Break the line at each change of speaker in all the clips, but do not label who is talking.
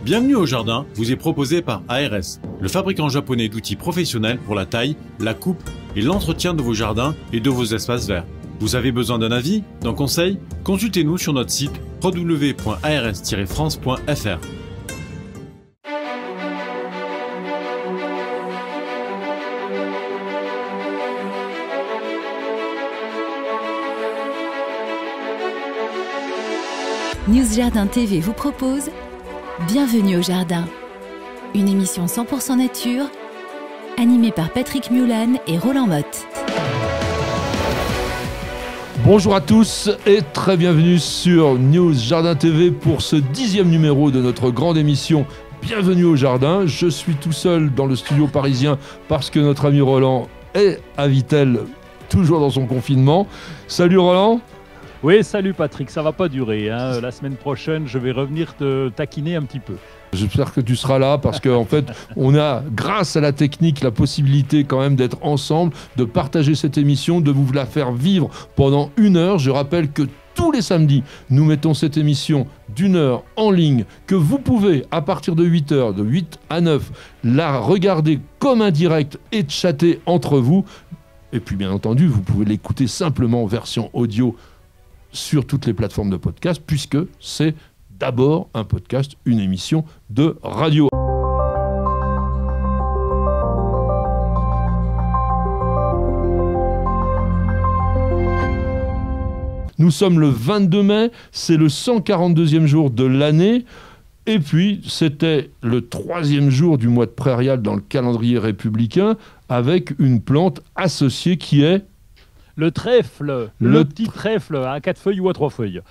Bienvenue au jardin vous est proposé par ARS, le fabricant japonais d'outils professionnels pour la taille, la coupe et l'entretien de vos jardins et de vos espaces verts. Vous avez besoin d'un avis, d'un conseil? Consultez-nous sur notre site www.ars-france.fr.
News Jardin TV vous propose Bienvenue au Jardin, une émission 100% nature, animée par Patrick Mulan et Roland Motte.
Bonjour à tous et très bienvenue sur News Jardin TV pour ce 10e numéro de notre grande émission Bienvenue au Jardin. Je suis tout seul dans le studio parisien parce que notre ami Roland est à Vittel, toujours dans son confinement. Salut Roland.
Oui, salut Patrick, ça va pas durer. La semaine prochaine, je vais revenir te taquiner un petit peu.
J'espère que tu seras là parce qu'en fait, on a, grâce à la technique, la possibilité quand même d'être ensemble, de partager cette émission, de vous la faire vivre pendant 1 heure. Je rappelle que tous les samedis, nous mettons cette émission d'1 heure en ligne, que vous pouvez, à partir de 8 heures, de 8 à 9, la regarder comme un direct et chatter entre vous. Et puis, bien entendu, vous pouvez l'écouter simplement en version audio sur toutes les plateformes de podcast, puisque c'est d'abord un podcast, une émission de radio. Nous sommes le 22 mai, c'est le 142e jour de l'année, et puis c'était le 3e jour du mois de prairial dans le calendrier républicain, avec une plante associée qui est...
Le trèfle, le petit trèfle à 4 feuilles ou à 3 feuilles.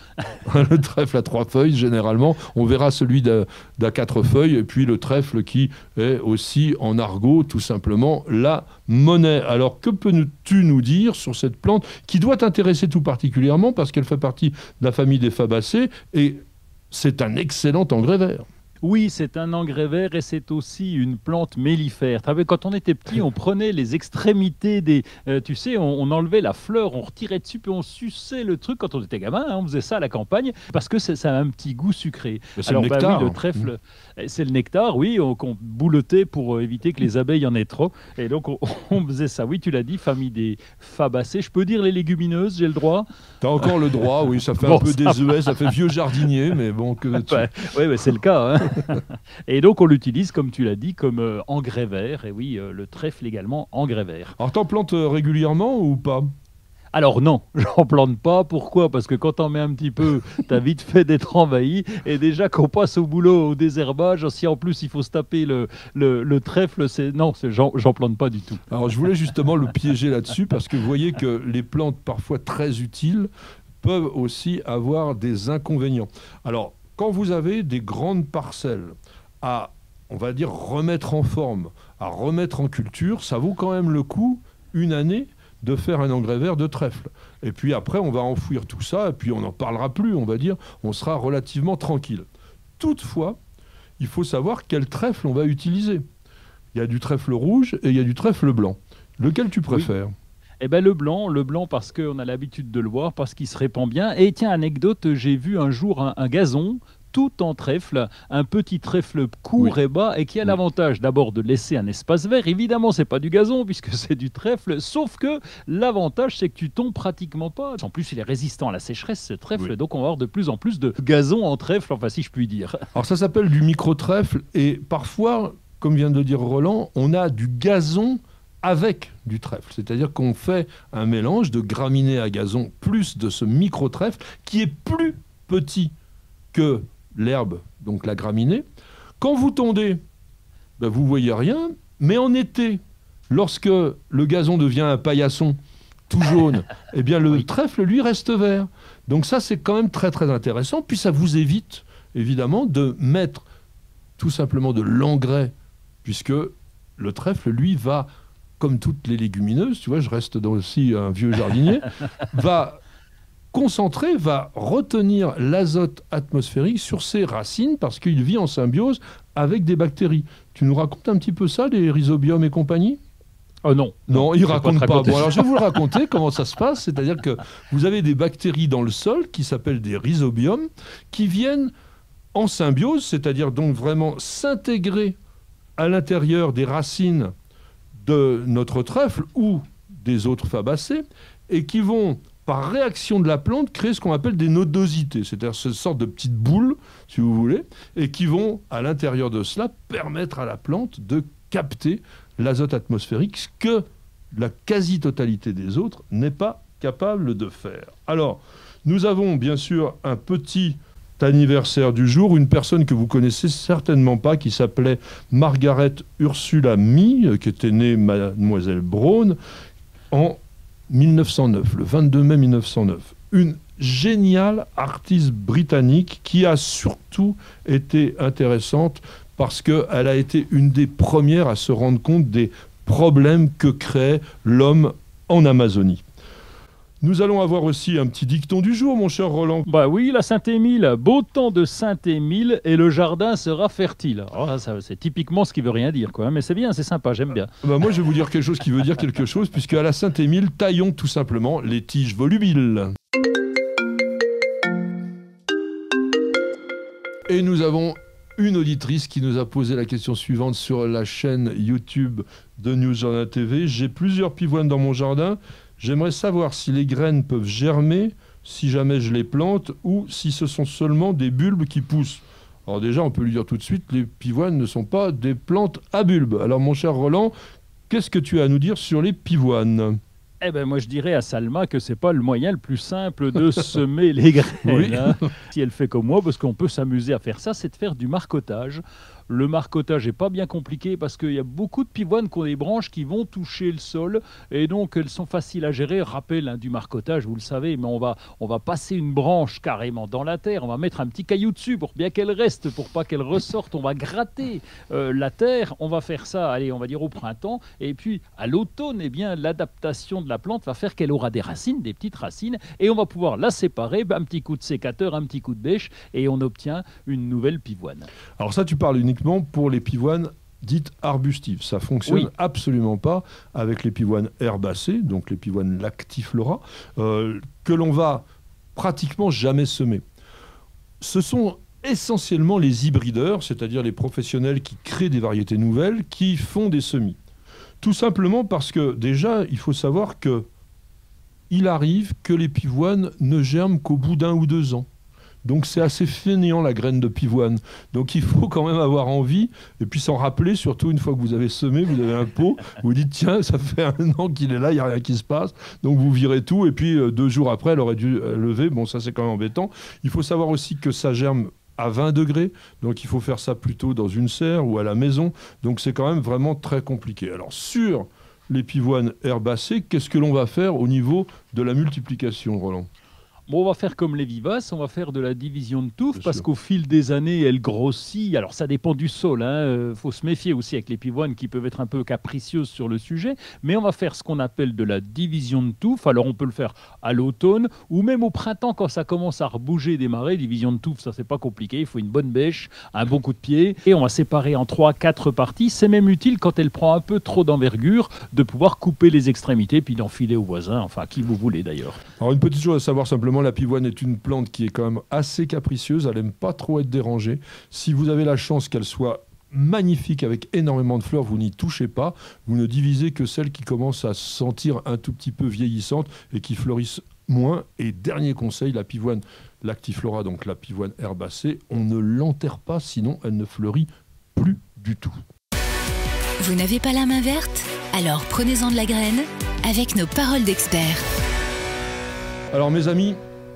Le trèfle à 3 feuilles, généralement. On verra celui d'à 4 feuilles, et puis le trèfle qui est aussi en argot, tout simplement, la monnaie. Alors, que peux-tu nous dire sur cette plante qui doit t'intéresser tout particulièrement parce qu'elle fait partie de la famille des fabacées et c'est un excellent engrais vert.
Oui, c'est un engrais vert et c'est aussi une plante mellifère. Quand on était petit, on prenait les extrémités des... tu sais, on enlevait la fleur, on retirait dessus, puis on suçait le truc quand on était gamin. On faisait ça à la campagne parce que ça a un petit goût sucré.
Alors, le nectar,
oui, le trèfle, c'est le nectar, oui, qu'on boulotait pour éviter que les abeilles en aient trop. Et donc, on faisait ça. Oui, tu l'as dit, famille des fabacées. Je peux dire les légumineuses, j'ai le droit?
T'as encore le droit, oui, ça fait un peu désuet, ça fait vieux jardinier, mais bon...
Oui, c'est le cas, hein. Et donc on l'utilise, comme tu l'as dit, comme engrais vert. Et oui, le trèfle également, engrais vert.
Alors t'en plantes régulièrement ou pas?
Alors non, j'en plante pas. Pourquoi? Parce que quand on met un petit peu, t'as vite fait d'être envahi. Et déjà qu'on passe au boulot, au désherbage, si en plus il faut se taper le trèfle, j'en plante pas du tout.
Alors je voulais justement le piéger là-dessus, parce que vous voyez que les plantes parfois très utiles peuvent aussi avoir des inconvénients. Alors, quand vous avez des grandes parcelles à, on va dire, remettre en forme, à remettre en culture, ça vaut quand même le coup, 1 année, de faire un engrais vert de trèfle. Et puis après, on va enfouir tout ça, et puis on n'en parlera plus, on va dire, on sera relativement tranquille. Toutefois, il faut savoir quel trèfle on va utiliser. Il y a du trèfle rouge et il y a du trèfle blanc. Lequel tu préfères ?
Oui. Eh ben le blanc parce qu'on a l'habitude de le voir, parce qu'il se répand bien. Et tiens, anecdote, j'ai vu un jour un gazon tout en trèfle, un petit trèfle court et bas, et qui a l'avantage d'abord de laisser un espace vert. Évidemment, c'est pas du gazon puisque c'est du trèfle, sauf que l'avantage, c'est que tu tombes pratiquement pas. En plus, il est résistant à la sécheresse, ce trèfle, donc on va avoir de plus en plus de gazon en trèfle, enfin si je puis dire.
Alors ça s'appelle du micro-trèfle, et parfois, comme vient de dire Roland, on a du gazon avec du trèfle, c'est-à-dire qu'on fait un mélange de graminées à gazon plus de ce micro-trèfle qui est plus petit que l'herbe, donc la graminée. Quand vous tondez, vous voyez rien, mais en été, lorsque le gazon devient un paillasson tout jaune, eh bien le trèfle, lui, reste vert. Donc ça, c'est quand même très très intéressant, puis ça vous évite, évidemment, de mettre tout simplement de l'engrais, puisque le trèfle, lui, va... comme toutes les légumineuses, tu vois, je reste aussi un vieux jardinier, va concentrer, va retenir l'azote atmosphérique sur ses racines parce qu'il vit en symbiose avec des bactéries. Tu nous racontes un petit peu ça, les rhizobiums et compagnie ?
Non.
Non, il ne raconte pas. Bon, alors je vais vous le raconter comment ça se passe. C'est-à-dire que vous avez des bactéries dans le sol qui s'appellent des rhizobiums qui viennent en symbiose, c'est-à-dire donc vraiment s'intégrer à l'intérieur des racines de notre trèfle ou des autres fabacées, et qui vont, par réaction de la plante, créer ce qu'on appelle des nodosités, c'est-à-dire cette sorte de petites boules, si vous voulez, et qui vont, à l'intérieur de cela, permettre à la plante de capter l'azote atmosphérique, ce que la quasi-totalité des autres n'est pas capable de faire. Alors, nous avons bien sûr un petit anniversaire du jour, une personne que vous connaissez certainement pas, qui s'appelait Margaret Ursula Mee, qui était née Mademoiselle Brown en 1909, le 22 mai 1909. Une géniale artiste britannique qui a surtout été intéressante parce qu'elle a été une des premières à se rendre compte des problèmes que crée l'homme en Amazonie. Nous allons avoir aussi un petit dicton du jour, mon cher Roland.
Bah oui, la Saint-Émile, beau temps de Saint-Émile et le jardin sera fertile. Alors, ça, c'est typiquement ce qui veut rien dire, quoi. Mais c'est bien, c'est sympa, j'aime bien.
Bah moi, je vais vous dire quelque chose qui veut dire quelque chose, puisque à la Saint-Émile, taillons tout simplement les tiges volubiles. Et nous avons une auditrice qui nous a posé la question suivante sur la chaîne YouTube de News Journal TV. J'ai plusieurs pivoines dans mon jardin. J'aimerais savoir si les graines peuvent germer, si jamais je les plante, ou si ce sont seulement des bulbes qui poussent. Alors déjà, on peut lui dire tout de suite, les pivoines ne sont pas des plantes à bulbes. Alors mon cher Roland, qu'est-ce que tu as à nous dire sur les pivoines ?
Eh ben moi je dirais à Salma que c'est pas le moyen le plus simple de semer les graines.
Oui.
Hein. Si elle fait comme moi, parce qu'on peut s'amuser à faire ça, c'est de faire du marcottage. Le marcottage n'est pas bien compliqué parce qu'il y a beaucoup de pivoines qui ont des branches qui vont toucher le sol et donc elles sont faciles à gérer. Rappel du marcottage, vous le savez, mais on va passer une branche carrément dans la terre, on va mettre un petit caillou dessus pour bien qu'elle reste, pour pas qu'elle ressorte, on va gratter la terre, on va faire ça, allez, on va dire au printemps, et puis à l'automne, eh bien l'adaptation de la plante va faire qu'elle aura des racines, des petites racines, et on va pouvoir la séparer, un petit coup de sécateur, un petit coup de bêche, et on obtient une nouvelle pivoine.
Alors ça, tu parles uniquement pour les pivoines dites arbustives. Ça fonctionne absolument pas avec les pivoines herbacées, donc les pivoines lactiflora, que l'on va pratiquement jamais semer. Ce sont essentiellement les hybrideurs, c'est-à-dire les professionnels qui créent des variétés nouvelles, qui font des semis. Tout simplement parce que déjà, il faut savoir que il arrive que les pivoines ne germent qu'au bout d'1 ou 2 ans. Donc c'est assez fainéant la graine de pivoine. Donc il faut quand même avoir envie et puis s'en rappeler, surtout une fois que vous avez semé, vous avez un pot, vous dites tiens, ça fait 1 an qu'il est là, il n'y a rien qui se passe. Donc vous virez tout et puis 2 jours après, elle aurait dû lever. Bon, ça c'est quand même embêtant. Il faut savoir aussi que ça germe à 20 degrés, donc il faut faire ça plutôt dans une serre ou à la maison. Donc c'est quand même vraiment très compliqué. Alors sur les pivoines herbacées, qu'est-ce que l'on va faire au niveau de la multiplication, Roland ?
Bon, on va faire comme les vivaces, on va faire de la division de touffe
Bien
parce
sûr.
qu'au fil des années, elle grossit. Alors, ça dépend du sol. Faut se méfier aussi avec les pivoines qui peuvent être un peu capricieuses sur le sujet. Mais on va faire ce qu'on appelle de la division de touffe. Alors, on peut le faire à l'automne ou même au printemps quand ça commence à rebouger, démarrer. Division de touffe, ça, c'est pas compliqué. Il faut une bonne bêche, un bon coup de pied. Et on va séparer en 3-4 parties. C'est même utile quand elle prend un peu trop d'envergure de pouvoir couper les extrémités puis d'enfiler au voisin. Enfin, qui vous voulez d'ailleurs.
Alors une petite chose à savoir simplement, la pivoine est une plante qui est quand même assez capricieuse, elle n'aime pas trop être dérangée. Si vous avez la chance qu'elle soit magnifique avec énormément de fleurs, vous n'y touchez pas, vous ne divisez que celles qui commencent à se sentir un tout petit peu vieillissantes et qui fleurissent moins. Et dernier conseil, la pivoine lactiflora, donc la pivoine herbacée, on ne l'enterre pas, sinon elle ne fleurit plus du tout.
Vous n'avez pas la main verte? Alors prenez-en de la graine avec nos paroles d'experts.
Alors mes amis,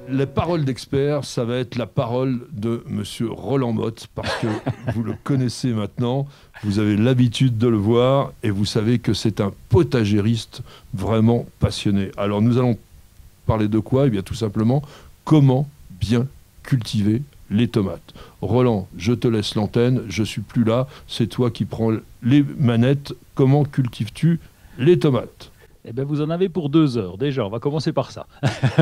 les paroles d'experts, ça va être la parole de Monsieur Roland Motte, parce que vous le connaissez maintenant, vous avez l'habitude de le voir, et vous savez que c'est un potagériste vraiment passionné. Alors nous allons parler de quoi? Eh bien tout simplement, comment bien cultiver les tomates. Roland, je te laisse l'antenne, je suis plus là, c'est toi qui prends les manettes. Comment cultives-tu les tomates?
Eh bien, vous en avez pour 2 heures. Déjà, on va commencer par ça.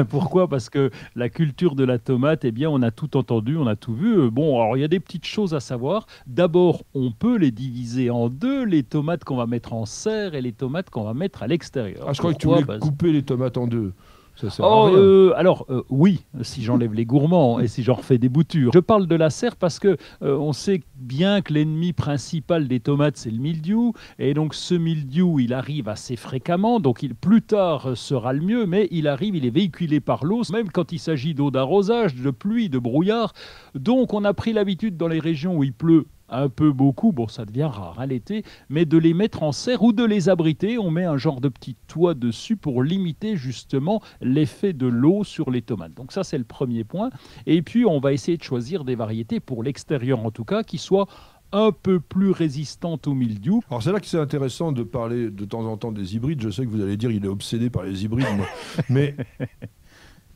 Pourquoi? Parce que la culture de la tomate, eh bien, on a tout entendu, on a tout vu. Bon, alors, il y a des petites choses à savoir. D'abord, on peut les diviser en 2, les tomates qu'on va mettre en serre et les tomates qu'on va mettre à l'extérieur.
Ah, je crois que tu voulais couper les tomates en 2. Ça sert à rien.
Oui, si j'enlève les gourmands et si j'en refais des boutures. Je parle de la serre parce que on sait bien que l'ennemi principal des tomates, c'est le mildiou. Et donc ce mildiou, il arrive assez fréquemment. Donc plus tard sera le mieux, mais il arrive, il est véhiculé par l'eau, même quand il s'agit d'eau d'arrosage, de pluie, de brouillard. Donc on a pris l'habitude dans les régions où il pleut un peu beaucoup, bon ça devient rare l'été, mais de les mettre en serre ou de les abriter. On met un genre de petit toit dessus pour limiter justement l'effet de l'eau sur les tomates. Donc ça c'est le premier point. Et puis on va essayer de choisir des variétés pour l'extérieur en tout cas qui soient un peu plus résistantes au mildiou.
Alors c'est là que c'est intéressant de parler de temps en temps des hybrides. Je sais que vous allez dire il est obsédé par les hybrides, moi. Mais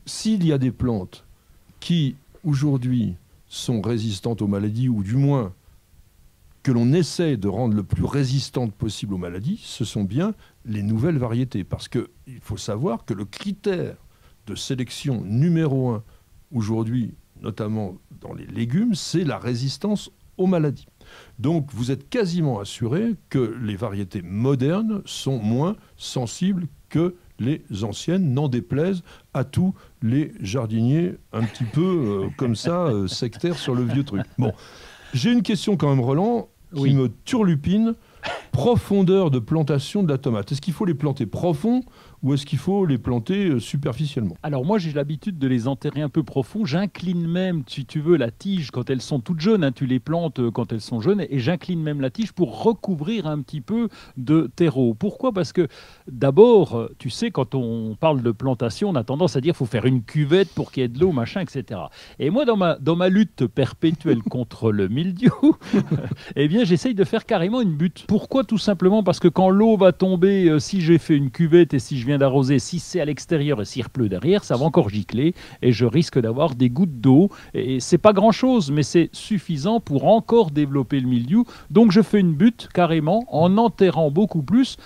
s'il y a des plantes qui aujourd'hui sont résistantes aux maladies, ou du moins que l'on essaie de rendre le plus résistante possible aux maladies, ce sont bien les nouvelles variétés. Parce qu'il faut savoir que le critère de sélection numéro 1 aujourd'hui, notamment dans les légumes, c'est la résistance aux maladies. Donc vous êtes quasiment assuré que les variétés modernes sont moins sensibles que les anciennes, n'en déplaise à tous les jardiniers un petit peu comme ça, sectaires sur le vieux truc. Bon, j'ai une question quand même, Roland, qui me turlupine. Profondeur de plantation de la tomate. Est-ce qu'il faut les planter profond ou est-ce qu'il faut les planter superficiellement?
Alors moi j'ai l'habitude de les enterrer un peu profond. J'incline même, si tu veux, la tige quand elles sont toutes jeunes. Tu les plantes quand elles sont jeunes et j'incline même la tige pour recouvrir un petit peu de terreau. Pourquoi? Parce que d'abord, tu sais, quand on parle de plantation, on a tendance à dire qu'il faut faire une cuvette pour qu'il y ait de l'eau, machin, etc. Et moi dans ma lutte perpétuelle contre le mildiou, eh bien j'essaye de faire carrément une butte. Pourquoi? Tout simplement parce que quand l'eau va tomber, si j'ai fait une cuvette et si je viens d'arroser, si c'est à l'extérieur et s'il pleut derrière, ça va encore gicler et je risque d'avoir des gouttes d'eau. Et c'est pas grand-chose, mais c'est suffisant pour encore développer le mildiou. Donc je fais une butte carrément en enterrant beaucoup plus.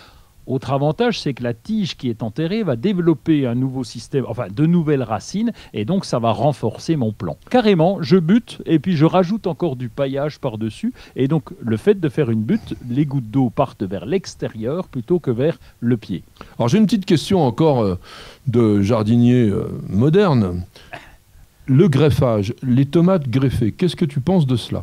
Autre avantage, c'est que la tige qui est enterrée va développer un nouveau système, enfin de nouvelles racines, et donc ça va renforcer mon plant. Carrément, je bute et puis je rajoute encore du paillage par-dessus, et donc le fait de faire une butte, les gouttes d'eau partent vers l'extérieur plutôt que vers le pied.
Alors j'ai une petite question encore de jardinier moderne. Le greffage, les tomates greffées, qu'est-ce que tu penses de cela?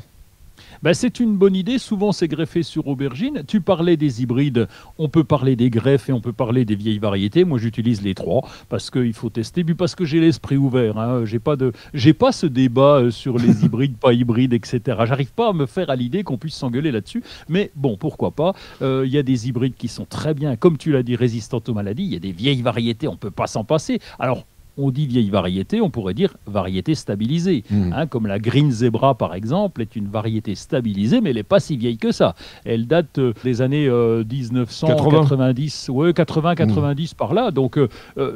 Ben, c'est une bonne idée, souvent c'est greffé sur aubergine. Tu parlais des hybrides, on peut parler des greffes et on peut parler des vieilles variétés. Moi j'utilise les trois parce qu'il faut tester, puis parce que j'ai l'esprit ouvert. Hein. J'ai pas ce débat sur les hybrides, pas hybrides, etc. J'arrive pas à me faire à l'idée qu'on puisse s'engueuler là-dessus, mais bon, pourquoi pas. Il y a des hybrides qui sont très bien, comme tu l'as dit, résistantes aux maladies. Il y a des vieilles variétés, on peut pas s'en passer. Alors, on dit vieille variété, on pourrait dire variété stabilisée. Comme la Green Zebra, par exemple, est une variété stabilisée, mais elle n'est pas si vieille que ça. Elle date des années 1990, 80-90 par là. Donc,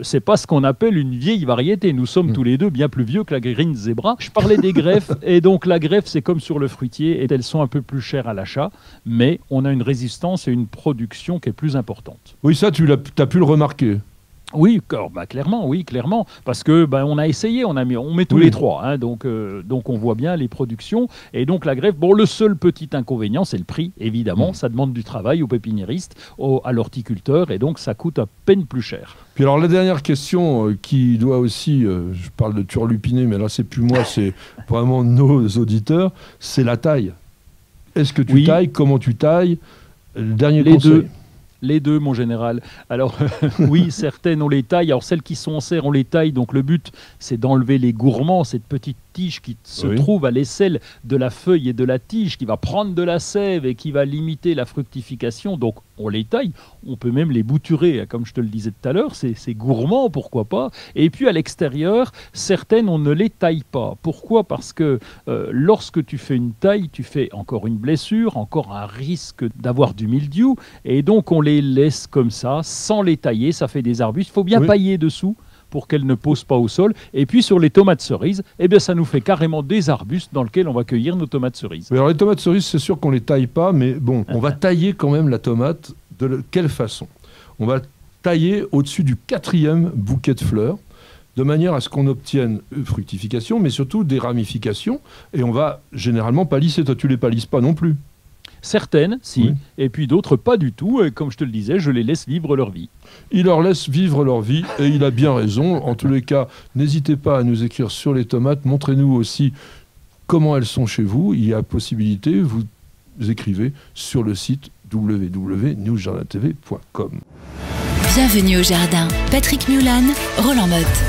c'est pas ce qu'on appelle une vieille variété. Nous sommes tous les deux bien plus vieux que la Green Zebra. Je parlais des greffes, et donc la greffe, c'est comme sur le fruitier, et elles sont un peu plus chères à l'achat, mais on a une résistance et une production qui est plus importante.
Oui, ça, tu as pu le remarquer.
Oui, clairement, parce que on a essayé, on met tous les trois, hein, donc on voit bien les productions et donc la greffe. Bon, le seul petit inconvénient, c'est le prix, évidemment, ça demande du travail aux pépiniéristes, à l'horticulteur, et donc ça coûte à peine plus cher.
Puis alors la dernière question qui doit aussi, je parle de turlupiner, mais là c'est plus moi, c'est vraiment nos auditeurs, c'est la taille. Est-ce que tu tailles? Comment tu tailles? Le dernier conseil.
Les deux, mon général. Alors, oui, certaines, on les taille. Alors, celles qui sont en serre, on les taille. Donc, le but, c'est d'enlever les gourmands, cette petite tige qui se trouve à l'aisselle de la feuille et de la tige, qui va prendre de la sève et qui va limiter la fructification. Donc, on les taille. On peut même les bouturer, comme je te le disais tout à l'heure. C'est gourmand, pourquoi pas. Et puis, à l'extérieur, certaines, on ne les taille pas. Pourquoi? Parce que lorsque tu fais une taille, tu fais encore une blessure, encore un risque d'avoir du mildiou. Et donc, on les laisse comme ça, sans les tailler. Ça fait des arbustes. Il faut bien pailler dessous pour qu'elles ne posent pas au sol. Et puis sur les tomates cerises, eh bien, ça nous fait carrément des arbustes dans lesquels on va cueillir nos tomates cerises.
Alors les tomates cerises, c'est sûr qu'on ne les taille pas, mais bon, on va tailler quand même la tomate. De quelle façon? On va tailler au-dessus du 4e bouquet de fleurs, de manière à ce qu'on obtienne fructification, mais surtout des ramifications. Et on va généralement palisser. Toi, tu ne les palisses pas non plus?
Certaines, si,
Oui.
et puis d'autres pas du tout. Et comme je te le disais, je les laisse vivre leur vie.
Il leur laisse vivre leur vie et il a bien raison. En tous les cas, n'hésitez pas à nous écrire sur les tomates. Montrez-nous aussi comment elles sont chez vous. Il y a possibilité, vous écrivez sur le site www.newsjardintv.com.
Bienvenue au jardin. Patrick Mulan, Roland Motte.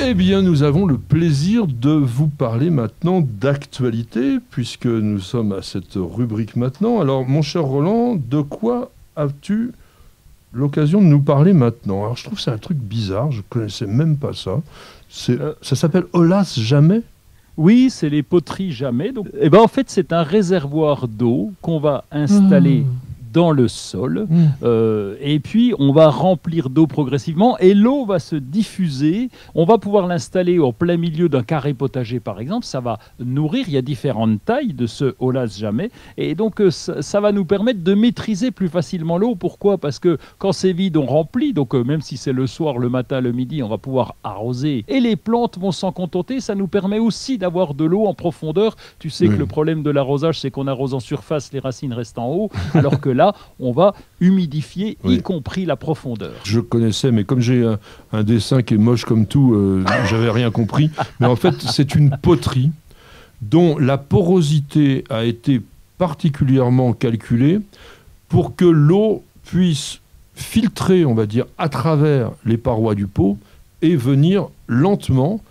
Eh bien, nous avons le plaisir de vous parler maintenant d'actualité, puisque nous sommes à cette rubrique maintenant. Alors, mon cher Roland, de quoi as-tu l'occasion de nous parler maintenant? Alors, je trouve que c'est un truc bizarre, je ne connaissais même pas ça. Ça s'appelle Olas Jamais?
Oui, c'est les poteries jamais. Donc, en fait, c'est un réservoir d'eau qu'on va installer dans le sol. Et puis, on va remplir d'eau progressivement et l'eau va se diffuser. On va pouvoir l'installer au plein milieu d'un carré potager, par exemple. Ça va nourrir. Il y a différentes tailles de ce Olas Jamais. Et donc, ça va nous permettre de maîtriser plus facilement l'eau. Pourquoi? Parce que quand c'est vide, on remplit. Donc, même si c'est le soir, le matin, le midi, on va pouvoir arroser. Et les plantes vont s'en contenter. Ça nous permet aussi d'avoir de l'eau en profondeur. Tu sais que le problème de l'arrosage, c'est qu'on arrose en surface, les racines restent en haut. Alors que là, on va humidifier, y compris la profondeur.
Je connaissais, mais comme j'ai un dessin qui est moche comme tout, j'avais rien compris. Mais en fait, c'est une poterie dont la porosité a été particulièrement calculée pour que l'eau puisse filtrer, on va dire, à travers les parois du pot et venir lentement,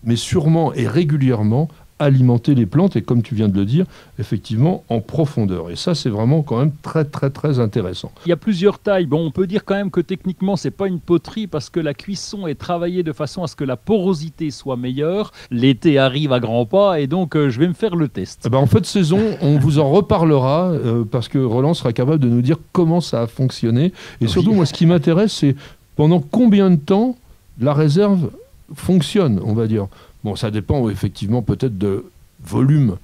mais sûrement et régulièrement, alimenter les plantes et, comme tu viens de le dire, effectivement en profondeur. Et ça, c'est vraiment quand même très, très, très intéressant.
Il y a plusieurs tailles. Bon, on peut dire quand même que techniquement, c'est pas une poterie parce que la cuisson est travaillée de façon à ce que la porosité soit meilleure. L'été arrive à grands pas et donc je vais me faire le test.
En fait, saison, on vous en reparlera parce que Roland sera capable de nous dire comment ça a fonctionné. Et surtout, moi, ce qui m'intéresse, c'est pendant combien de temps la réserve fonctionne, on va dire. Bon, ça dépend effectivement peut-être de volume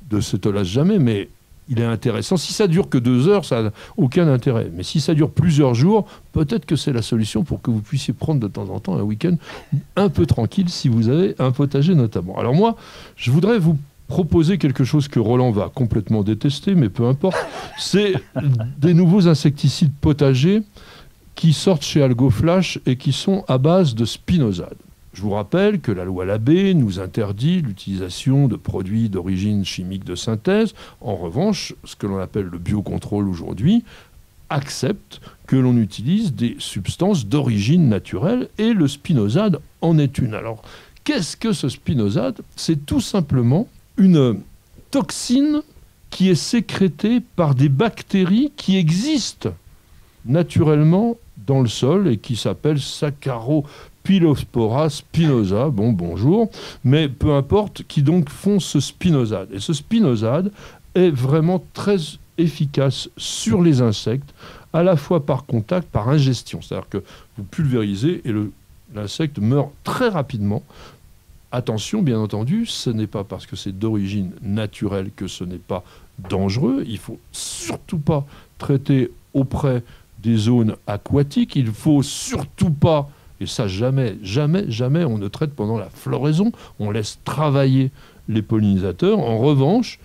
de cet Olas Jamais, mais il est intéressant. Si ça dure que 2 heures, ça n'a aucun intérêt. Mais si ça dure plusieurs jours, peut-être que c'est la solution pour que vous puissiez prendre de temps en temps un week-end un peu tranquille si vous avez un potager notamment. Alors moi, je voudrais vous proposer quelque chose que Roland va complètement détester, mais peu importe. C'est des nouveaux insecticides potagers qui sortent chez AlgoFlash et qui sont à base de spinosade. Je vous rappelle que la loi Labbé nous interdit l'utilisation de produits d'origine chimique de synthèse. En revanche, ce que l'on appelle le biocontrôle aujourd'hui accepte que l'on utilise des substances d'origine naturelle et le spinosade en est une. Alors, qu'est-ce que ce spinosade? C'est tout simplement une toxine qui est sécrétée par des bactéries qui existent naturellement dans le sol et qui s'appellent Saccharopilospora spinosa, bonjour, mais peu importe, qui donc font ce spinosade. Et ce spinosade est vraiment très efficace sur les insectes, à la fois par contact, par ingestion. C'est-à-dire que vous pulvérisez et l'insecte meurt très rapidement. Attention, bien entendu, ce n'est pas parce que c'est d'origine naturelle que ce n'est pas dangereux. Il ne faut surtout pas traiter auprès des zones aquatiques. Il ne faut surtout pas, et ça jamais, jamais, jamais, on ne traite pendant la floraison. On laisse travailler les pollinisateurs. En revanche,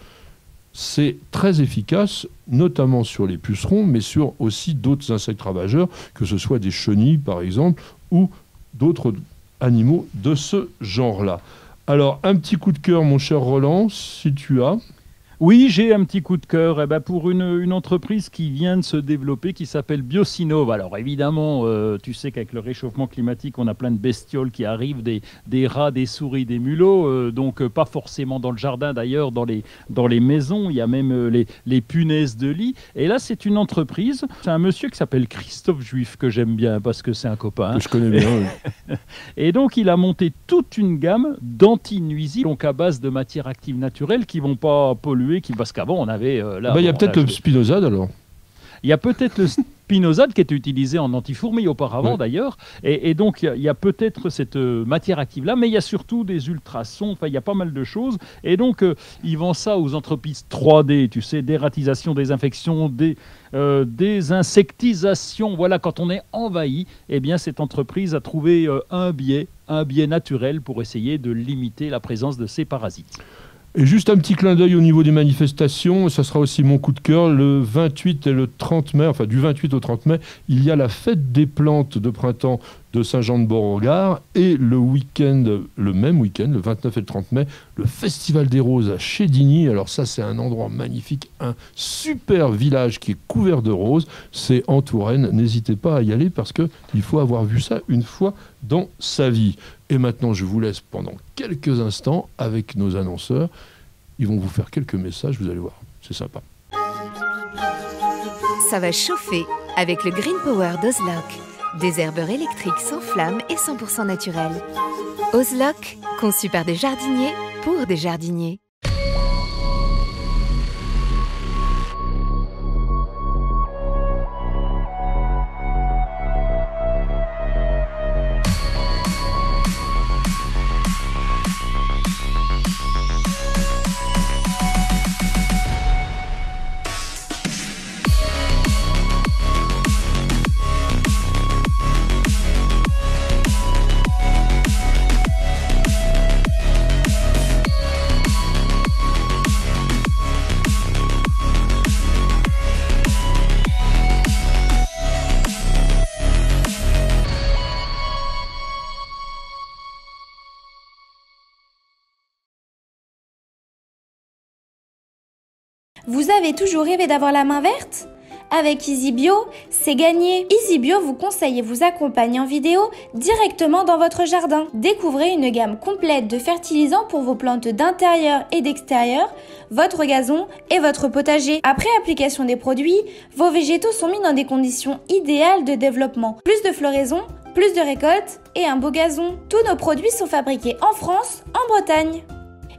c'est très efficace, notamment sur les pucerons, mais sur aussi d'autres insectes ravageurs, que ce soit des chenilles, par exemple, ou d'autres animaux de ce genre-là. Alors, un petit coup de cœur, mon cher Roland, si tu as...
Oui, j'ai un petit coup de cœur pour une entreprise qui vient de se développer, qui s'appelle Biosinov. Alors évidemment, tu sais qu'avec le réchauffement climatique, on a plein de bestioles qui arrivent, des rats, des souris, des mulots, donc pas forcément dans le jardin d'ailleurs, dans les maisons, il y a même les punaises de lit. Et là, c'est une entreprise, c'est un monsieur qui s'appelle Christophe Juif, que j'aime bien parce que c'est un copain.
Que je connais bien, oui.
Et donc, il a monté toute une gamme d'anti-nuisibles, donc à base de matières actives naturelles qui vont pas polluer, parce qu'avant on avait
il y a peut-être le spinosade alors.
Il y a peut-être le spinosade qui était utilisé en antifourmis auparavant d'ailleurs, et donc il y a peut-être cette matière active là, mais il y a surtout des ultrasons, enfin il y a pas mal de choses, et donc ils vendent ça aux entreprises 3D, tu sais, dératisation, désinfection, désinsectisation. Voilà, quand on est envahi, eh bien cette entreprise a trouvé un biais naturel pour essayer de limiter la présence de ces parasites.
Et juste un petit clin d'œil au niveau des manifestations, ça sera aussi mon coup de cœur, le 28 et le 30 mai, enfin du 28 au 30 mai, il y a la fête des plantes de printemps de Saint-Jean-de-Beauregard et le même week-end, le 29 et le 30 mai, le Festival des Roses à Chédigny. Alors ça, c'est un endroit magnifique, un super village qui est couvert de roses, c'est en Touraine. N'hésitez pas à y aller parce qu'il faut avoir vu ça une fois dans sa vie. Et maintenant, je vous laisse pendant quelques instants avec nos annonceurs. Ils vont vous faire quelques messages, vous allez voir, c'est sympa.
Ça va chauffer avec le Green Power d'Ozlock. Des herbeurs électriques sans flamme et 100% naturels. Ozlock, conçu par des jardiniers pour des jardiniers.
Vous avez toujours rêvé d'avoir la main verte ? Avec EasyBio, c'est gagné. EasyBio vous conseille et vous accompagne en vidéo directement dans votre jardin. Découvrez une gamme complète de fertilisants pour vos plantes d'intérieur et d'extérieur, votre gazon et votre potager. Après application des produits, vos végétaux sont mis dans des conditions idéales de développement. Plus de floraison, plus de récoltes et un beau gazon. Tous nos produits sont fabriqués en France, en Bretagne.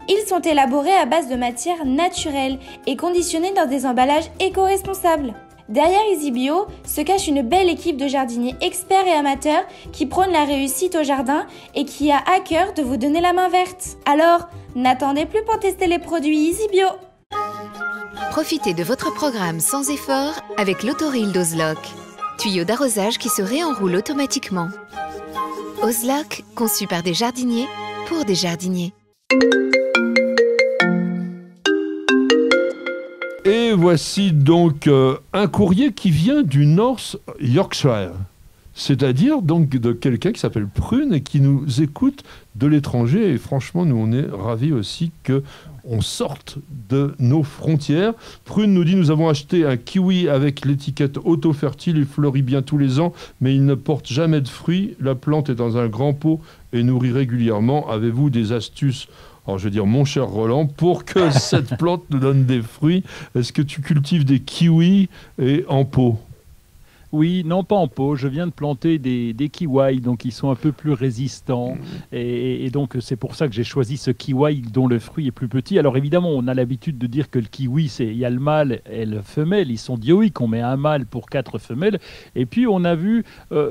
Ils sont élaborés à base de matières naturelles et conditionnés dans des emballages éco-responsables. Derrière EasyBio se cache une belle équipe de jardiniers experts et amateurs qui prônent la réussite au jardin et qui a à cœur de vous donner la main verte. Alors, n'attendez plus pour tester les produits EasyBio.
Profitez de votre programme sans effort avec l'autoril d'Ozlock. Tuyau d'arrosage qui se réenroule automatiquement. Ozlock, conçu par des jardiniers pour des jardiniers.
Et voici donc un courrier qui vient du North Yorkshire, c'est-à-dire donc de quelqu'un qui s'appelle Prune et qui nous écoute de l'étranger. Et franchement, nous, on est ravis aussi qu'on sorte de nos frontières. Prune nous dit: nous avons acheté un kiwi avec l'étiquette auto-fertile. Il fleurit bien tous les ans, mais il ne porte jamais de fruits. La plante est dans un grand pot et nourrit régulièrement. Avez-vous des astuces ? Alors, je veux dire, mon cher Roland, pour que cette plante nous donne des fruits, est-ce que tu cultives des kiwis et en pot ?
Oui, non pas en pot. Je viens de planter des kiwis, donc ils sont un peu plus résistants. Et donc c'est pour ça que j'ai choisi ce kiwi dont le fruit est plus petit. Alors évidemment, on a l'habitude de dire que le kiwi, il y a le mâle et la femelle. Ils sont dioïques, on met un mâle pour 4 femelles. Et puis on a vu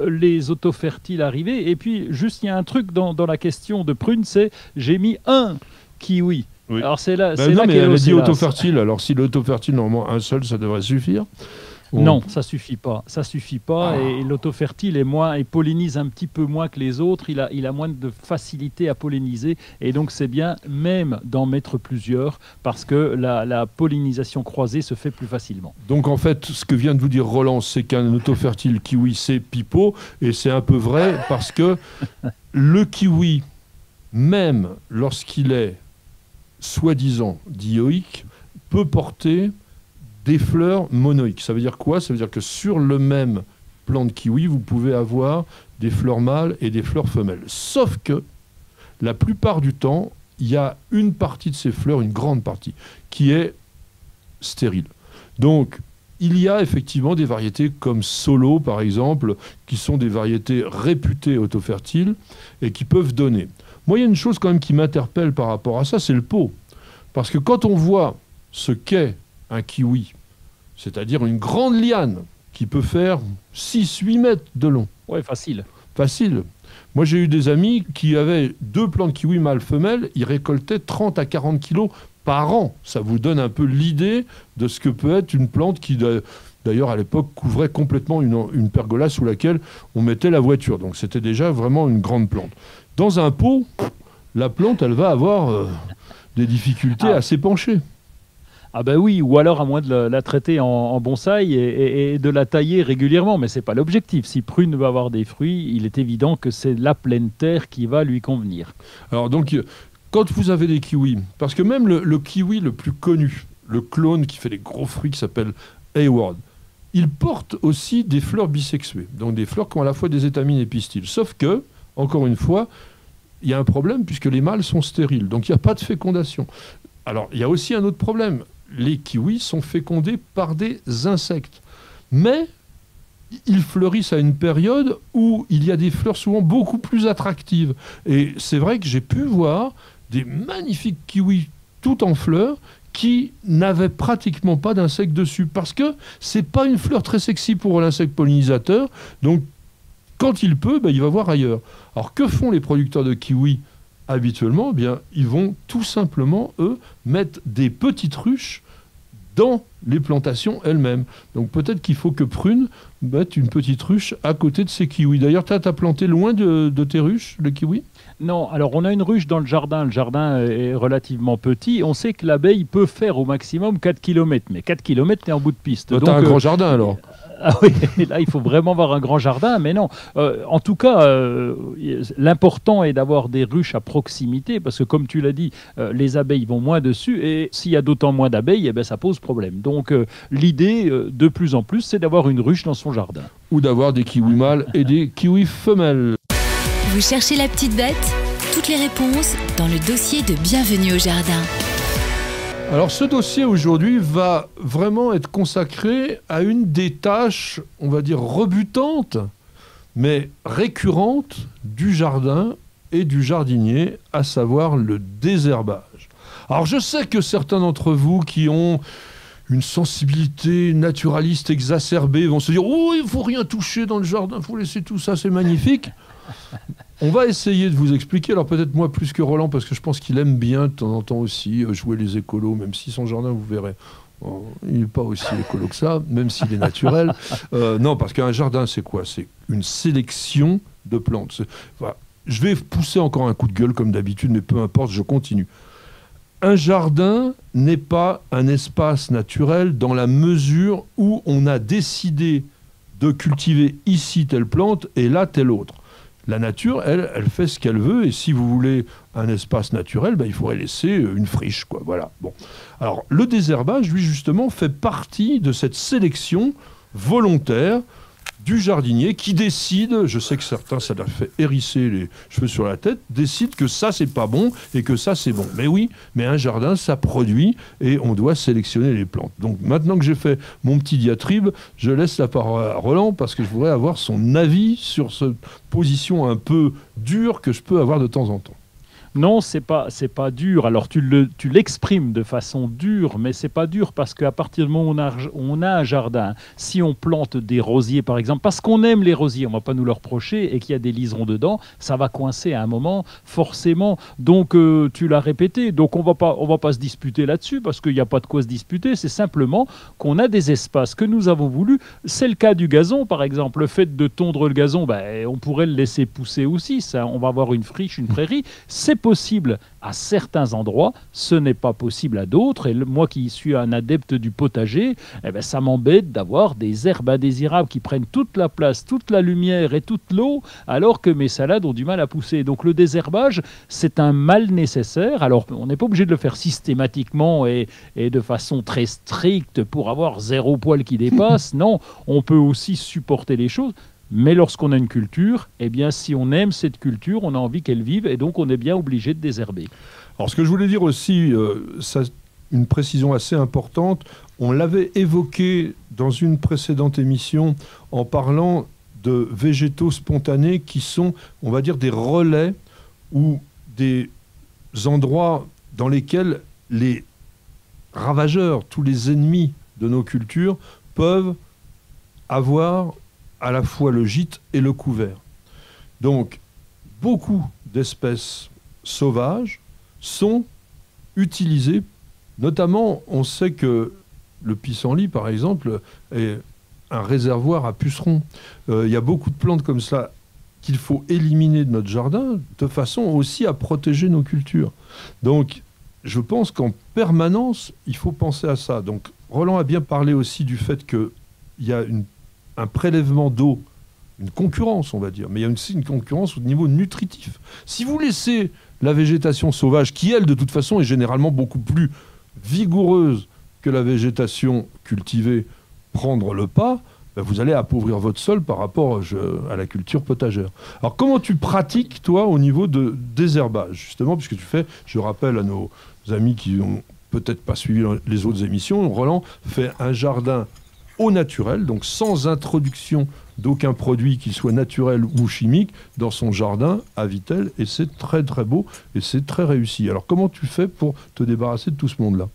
les autofertiles arriver. Et puis juste, il y a un truc dans la question de Prune, c'est j'ai mis un kiwi.
Oui.
Alors c'est là,
non, mais elle a dit autofertile. Alors si l'autofertile, normalement un seul, ça devrait suffire.
Non, ça suffit pas. Ça suffit pas. Et l'autofertile il pollinise un petit peu moins que les autres. Il a moins de facilité à polliniser. Et donc c'est bien même d'en mettre plusieurs parce que la pollinisation croisée se fait plus facilement.
Donc en fait, ce que vient de vous dire Roland, c'est qu'un autofertile kiwi, c'est pipeau. Et c'est un peu vrai parce que le kiwi, même lorsqu'il est soi-disant dioïque, peut porter des fleurs monoïques. Ça veut dire quoi ? Ça veut dire que sur le même plant de kiwi, vous pouvez avoir des fleurs mâles et des fleurs femelles. Sauf que, la plupart du temps, il y a une partie de ces fleurs, une grande partie, qui est stérile. Donc, il y a effectivement des variétés comme Solo, par exemple, qui sont des variétés réputées autofertiles et qui peuvent donner. Moi, il y a une chose quand même qui m'interpelle par rapport à ça, c'est le pot. Parce que quand on voit ce qu'est un kiwi, c'est-à-dire une grande liane qui peut faire 6-8 mètres de long.
Ouais, facile.
Facile. Moi, j'ai eu des amis qui avaient 2 plants de kiwi mâle-femelle, ils récoltaient 30 à 40 kilos par an. Ça vous donne un peu l'idée de ce que peut être une plante qui, d'ailleurs, à l'époque, couvrait complètement une pergola sous laquelle on mettait la voiture. Donc, c'était déjà vraiment une grande plante. Dans un pot, la plante, elle va avoir des difficultés à s'épancher.
Ah ben oui, ou alors à moins de la traiter en bonsaï et de la tailler régulièrement, mais c'est pas l'objectif. Si prune veut avoir des fruits, il est évident que c'est la pleine terre qui va lui convenir.
Alors donc, quand vous avez des kiwis, parce que même le kiwi le plus connu, le clone qui fait des gros fruits qui s'appelle Hayward, il porte aussi des fleurs bisexuées, donc des fleurs qui ont à la fois des étamines et pistils. Sauf que, encore une fois, il y a un problème puisque les mâles sont stériles, donc il n'y a pas de fécondation. Alors, il y a aussi un autre problème. Les kiwis sont fécondés par des insectes. Mais ils fleurissent à une période où il y a des fleurs souvent beaucoup plus attractives. Et c'est vrai que j'ai pu voir des magnifiques kiwis tout en fleurs qui n'avaient pratiquement pas d'insectes dessus. Parce que c'est pas une fleur très sexy pour l'insecte pollinisateur. Donc, quand il peut, il va voir ailleurs. Alors, que font les producteurs de kiwis habituellement? Ils vont tout simplement, eux, mettre des petites ruches dans les plantations elles-mêmes. Donc peut-être qu'il faut que Prune mette une petite ruche à côté de ses kiwis. D'ailleurs, tu as planté loin de tes ruches, le kiwi?
Non, alors on a une ruche dans le jardin. Le jardin est relativement petit. On sait que l'abeille peut faire au maximum 4 km. Mais 4 km, tu es en bout de piste.
Tu as un grand jardin alors?
Ah oui, là, il faut vraiment avoir un grand jardin, mais non. En tout cas, l'important est d'avoir des ruches à proximité, parce que comme tu l'as dit, les abeilles vont moins dessus, et s'il y a d'autant moins d'abeilles, ça pose problème. Donc l'idée, de plus en plus, c'est d'avoir une ruche dans son jardin.
Ou d'avoir des kiwis mâles et des kiwis femelles.
Vous cherchez la petite bête? Toutes les réponses dans le dossier de Bienvenue au Jardin.
Alors ce dossier aujourd'hui va vraiment être consacré à une des tâches, on va dire rebutantes, mais récurrentes du jardin et du jardinier, à savoir le désherbage. Alors je sais que certains d'entre vous qui ont une sensibilité naturaliste exacerbée vont se dire « Oh, il ne faut rien toucher dans le jardin, il faut laisser tout ça, c'est magnifique ». On va essayer de vous expliquer, alors peut-être moi plus que Roland, parce que je pense qu'il aime bien de temps en temps aussi jouer les écolos, même si son jardin, vous verrez, il n'est pas aussi écolo que ça, même s'il est naturel. Non, parce qu'un jardin, c'est quoi? C'est une sélection de plantes. Voilà. Je vais pousser encore un coup de gueule comme d'habitude, mais peu importe, je continue. Un jardin n'est pas un espace naturel dans la mesure où on a décidé de cultiver ici telle plante et là telle autre. La nature, elle fait ce qu'elle veut, et si vous voulez un espace naturel, il faudrait laisser une friche, quoi. Voilà. Bon. Alors, le désherbage, lui, justement, fait partie de cette sélection volontaire du jardinier qui décide, je sais que certains, ça leur fait hérisser les cheveux sur la tête, décide que ça, c'est pas bon et que ça, c'est bon. Mais oui, mais un jardin, ça produit et on doit sélectionner les plantes. Donc maintenant que j'ai fait mon petit diatribe, je laisse la parole à Roland parce que je voudrais avoir son avis sur cette position un peu dure que je peux avoir de temps en temps.
Non, c'est pas dur. Alors tu l'exprimes de façon dure, mais c'est pas dur parce qu'à partir du moment où on a un jardin, si on plante des rosiers par exemple, parce qu'on aime les rosiers, on va pas nous le reprocher, et qu'il y a des liserons dedans, ça va coincer à un moment forcément. Donc tu l'as répété. Donc on va pas se disputer là-dessus parce qu'il n'y a pas de quoi se disputer. C'est simplement qu'on a des espaces que nous avons voulu. C'est le cas du gazon par exemple. Le fait de tondre le gazon, on pourrait le laisser pousser aussi. Ça, on va avoir une friche, une prairie. C'est possible à certains endroits, ce n'est pas possible à d'autres. Et moi qui suis un adepte du potager, ça m'embête d'avoir des herbes indésirables qui prennent toute la place, toute la lumière et toute l'eau, alors que mes salades ont du mal à pousser. Donc le désherbage, c'est un mal nécessaire. Alors on n'est pas obligé de le faire systématiquement et de façon très stricte pour avoir 0 poil qui dépasse. Non, on peut aussi supporter les choses. Mais lorsqu'on a une culture, si on aime cette culture, on a envie qu'elle vive et donc on est bien obligé de désherber.
Alors ce que je voulais dire aussi, une précision assez importante, on l'avait évoqué dans une précédente émission en parlant de végétaux spontanés qui sont, on va dire, des relais ou des endroits dans lesquels les ravageurs, tous les ennemis de nos cultures peuvent avoir à la fois le gîte et le couvert. Donc, beaucoup d'espèces sauvages sont utilisées, notamment, on sait que le pissenlit, par exemple, est un réservoir à pucerons. Il y a beaucoup de plantes comme ça qu'il faut éliminer de notre jardin, de façon aussi à protéger nos cultures. Donc, je pense qu'en permanence, il faut penser à ça. Donc, Roland a bien parlé aussi du fait qu'il y a un prélèvement d'eau, une concurrence, on va dire, mais il y a aussi une concurrence au niveau nutritif. Si vous laissez la végétation sauvage, qui, elle, de toute façon, est généralement beaucoup plus vigoureuse que la végétation cultivée, prendre le pas, vous allez appauvrir votre sol par rapport à la culture potagère. Alors, comment tu pratiques, toi, au niveau de désherbage, justement, puisque tu fais, je rappelle à nos amis qui n'ont peut-être pas suivi les autres émissions, Roland fait un jardin au naturel, donc sans introduction d'aucun produit qui soit naturel ou chimique dans son jardin à Vittel, et c'est très très beau et c'est très réussi. Alors, comment tu fais pour te débarrasser de tout ce monde-là ?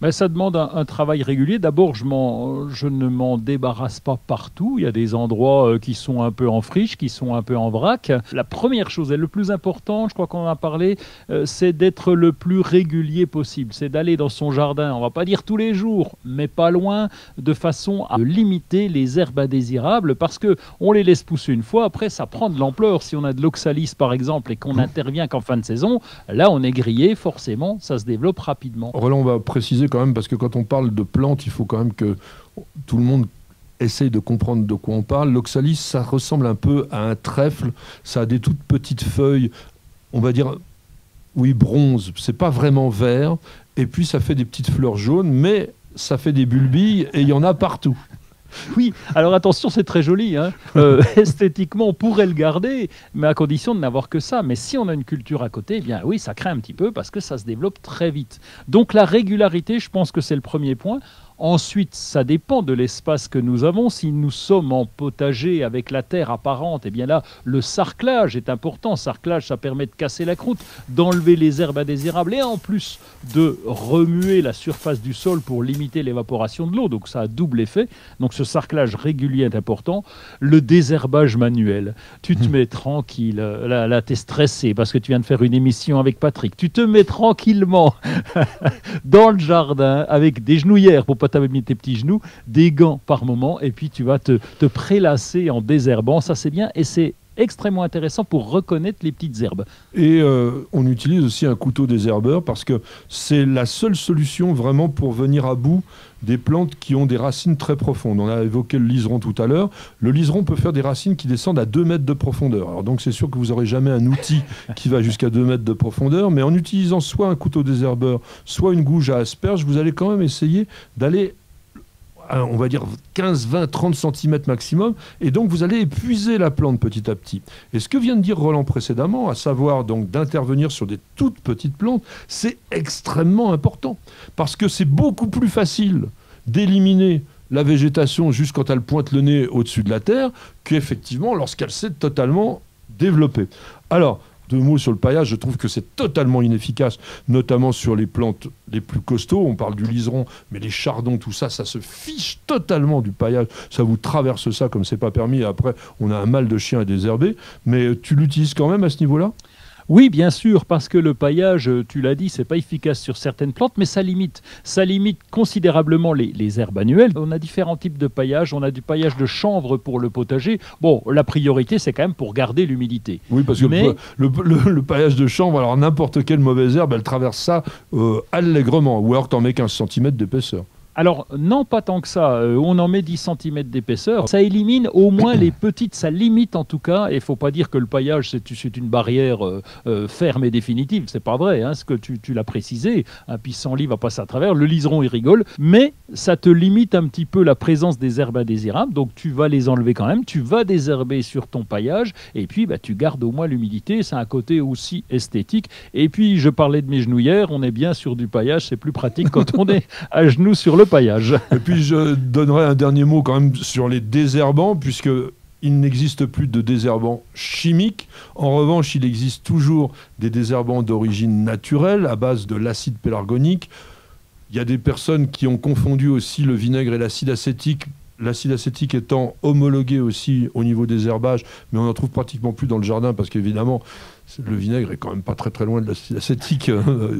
Ben, ça demande un travail régulier. D'abord, je ne m'en débarrasse pas partout. Il y a des endroits qui sont un peu en friche, qui sont un peu en vrac. La première chose et le plus important, je crois qu'on en a parlé, c'est d'être le plus régulier possible. C'est d'aller dans son jardin, on ne va pas dire tous les jours, mais pas loin, de façon à limiter les herbes indésirables, parce qu'on les laisse pousser une fois, après ça prend de l'ampleur. Si on a de l'oxalis par exemple et qu'on n'intervient qu'en fin de saison, là on est grillé, forcément, ça se développe rapidement.
Roland, on va préciser quand même, parce que quand on parle de plantes, il faut quand même que tout le monde essaye de comprendre de quoi on parle. L'oxalis, ça ressemble un peu à un trèfle, ça a des toutes petites feuilles, on va dire, oui, bronze, c'est pas vraiment vert, et puis ça fait des petites fleurs jaunes, mais ça fait des bulbilles, et il y en a partout.
Oui, alors attention, c'est très joli. Hein. Esthétiquement, on pourrait le garder, mais à condition de n'avoir que ça. Mais si on a une culture à côté, eh bien oui, ça craint un petit peu parce que ça se développe très vite. Donc la régularité, je pense que c'est le premier point. Ensuite, ça dépend de l'espace que nous avons. Si nous sommes en potager avec la terre apparente, eh bien là, le sarclage est important. Sarclage, ça permet de casser la croûte, d'enlever les herbes indésirables et en plus de remuer la surface du sol pour limiter l'évaporation de l'eau. Donc ça a double effet. Donc ce sarclage régulier est important. Le désherbage manuel. Tu te mets tranquille. Là, tu es stressé parce que tu viens de faire une émission avec Patrick. Tu te mets tranquillement dans le jardin avec des genouillères pour pas t'abîmer tes petits genoux, des gants par moment, et puis tu vas te prélasser en désherbant. Ça, c'est bien, et c'est extrêmement intéressant pour reconnaître les petites herbes.
Et on utilise aussi un couteau désherbeur parce que c'est la seule solution vraiment pour venir à bout des plantes qui ont des racines très profondes. On a évoqué le liseron tout à l'heure. Le liseron peut faire des racines qui descendent à 2 mètres de profondeur. Alors donc c'est sûr que vous n'aurez jamais un outil qui va jusqu'à 2 mètres de profondeur, mais en utilisant soit un couteau désherbeur, soit une gouge à asperges, vous allez quand même essayer d'aller, on va dire 15, 20, 30 cm maximum, et donc vous allez épuiser la plante petit à petit. Et ce que vient de dire Roland précédemment, à savoir donc d'intervenir sur des toutes petites plantes, c'est extrêmement important, parce que c'est beaucoup plus facile d'éliminer la végétation juste quand elle pointe le nez au-dessus de la terre, qu'effectivement lorsqu'elle s'est totalement développée. Alors, 2 mots sur le paillage, je trouve que c'est totalement inefficace, notamment sur les plantes les plus costauds. On parle du liseron, mais les chardons, tout ça, ça se fiche totalement du paillage. Ça vous traverse ça comme c'est pas permis. Et après, on a un mal de chien à désherber. Mais tu l'utilises quand même à ce niveau-là ?
Oui, bien sûr, parce que le paillage, tu l'as dit, c'est pas efficace sur certaines plantes, mais ça limite considérablement les herbes annuelles. On a différents types de paillage. On a du paillage de chanvre pour le potager. Bon, la priorité, c'est quand même pour garder l'humidité.
Oui, parce que le paillage de chanvre, alors n'importe quelle mauvaise herbe, elle traverse ça allègrement. Ou alors t'en mets 15 cm d'épaisseur.
Alors, non, pas tant que ça. On en met 10 cm d'épaisseur. Ça élimine au moins les petites, ça limite en tout cas. Et il ne faut pas dire que le paillage, c'est une barrière ferme et définitive. C'est pas vrai, hein, ce que tu l'as précisé. Un pissenlit va passer à travers. Le liseron, il rigole. Mais ça te limite un petit peu la présence des herbes indésirables. Donc, tu vas les enlever quand même. Tu vas désherber sur ton paillage. Et puis, tu gardes au moins l'humidité. C'est un côté aussi esthétique. Et puis, je parlais de mes genouillères. On est bien sur du paillage. C'est plus pratique quand on est à genoux sur le paillage.
Et puis je donnerai un dernier mot quand même sur les désherbants, puisque il n'existe plus de désherbants chimiques. En revanche, il existe toujours des désherbants d'origine naturelle à base de l'acide pélargonique. Il y a des personnes qui ont confondu aussi le vinaigre et l'acide acétique. L'acide acétique étant homologué aussi au niveau des herbages, mais on n'en trouve pratiquement plus dans le jardin parce qu'évidemment, le vinaigre est quand même pas très très loin de l'acide acétique,